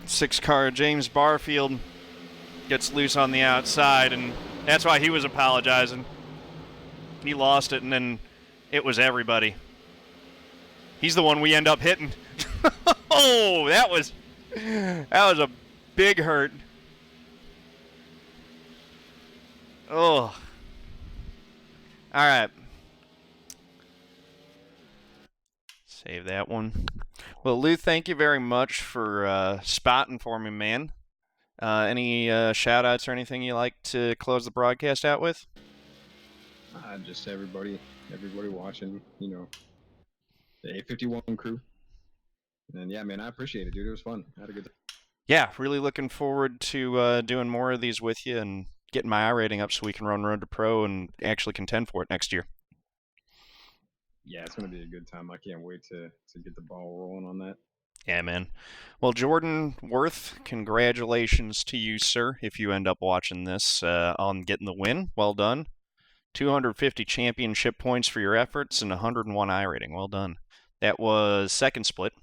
Six car James Barfield gets loose on the outside, and that's why he was apologizing. He lost it, and then it was everybody. He's the one we end up hitting. Oh, that was a big hurt. Oh. All right. Save that one. Well, Lou, thank you very much for spotting for me, man. Any shout-outs or anything you like to close the broadcast out with? Just everybody watching, you know, the A51 crew. And yeah, man, I appreciate it, dude. It was fun. I had a good time. Yeah, really looking forward to doing more of these with you and getting my iRating up so we can run Road to Pro and actually contend for it next year. Yeah, it's going to be a good time. I can't wait to get the ball rolling on that. Yeah, man. Well, Jordan Werth, congratulations to you, sir, if you end up watching this, on getting the win. Well done. 250 championship points for your efforts and 101 iRating. Well done. That was second split.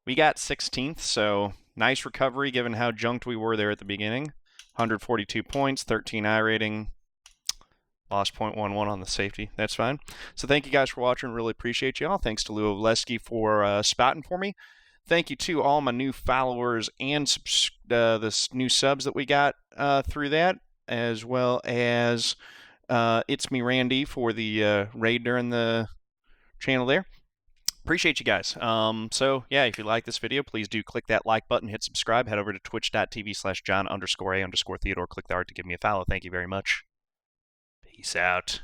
We got 16th, so nice recovery given how junked we were there at the beginning. 142 points, 13 iRating. Lost 0.11 on the safety. That's fine. So thank you guys for watching. Really appreciate you all. Thanks to Lou Ovleski for spotting for me. Thank you to all my new followers and the new subs that we got through that, as well as It's Me Randy for the raid during the channel there. Appreciate you guys. So yeah, if you like this video, please do click that like button, hit subscribe, head over to twitch.tv/John_A_Theodore. Click the art to give me a follow. Thank you very much. Peace out.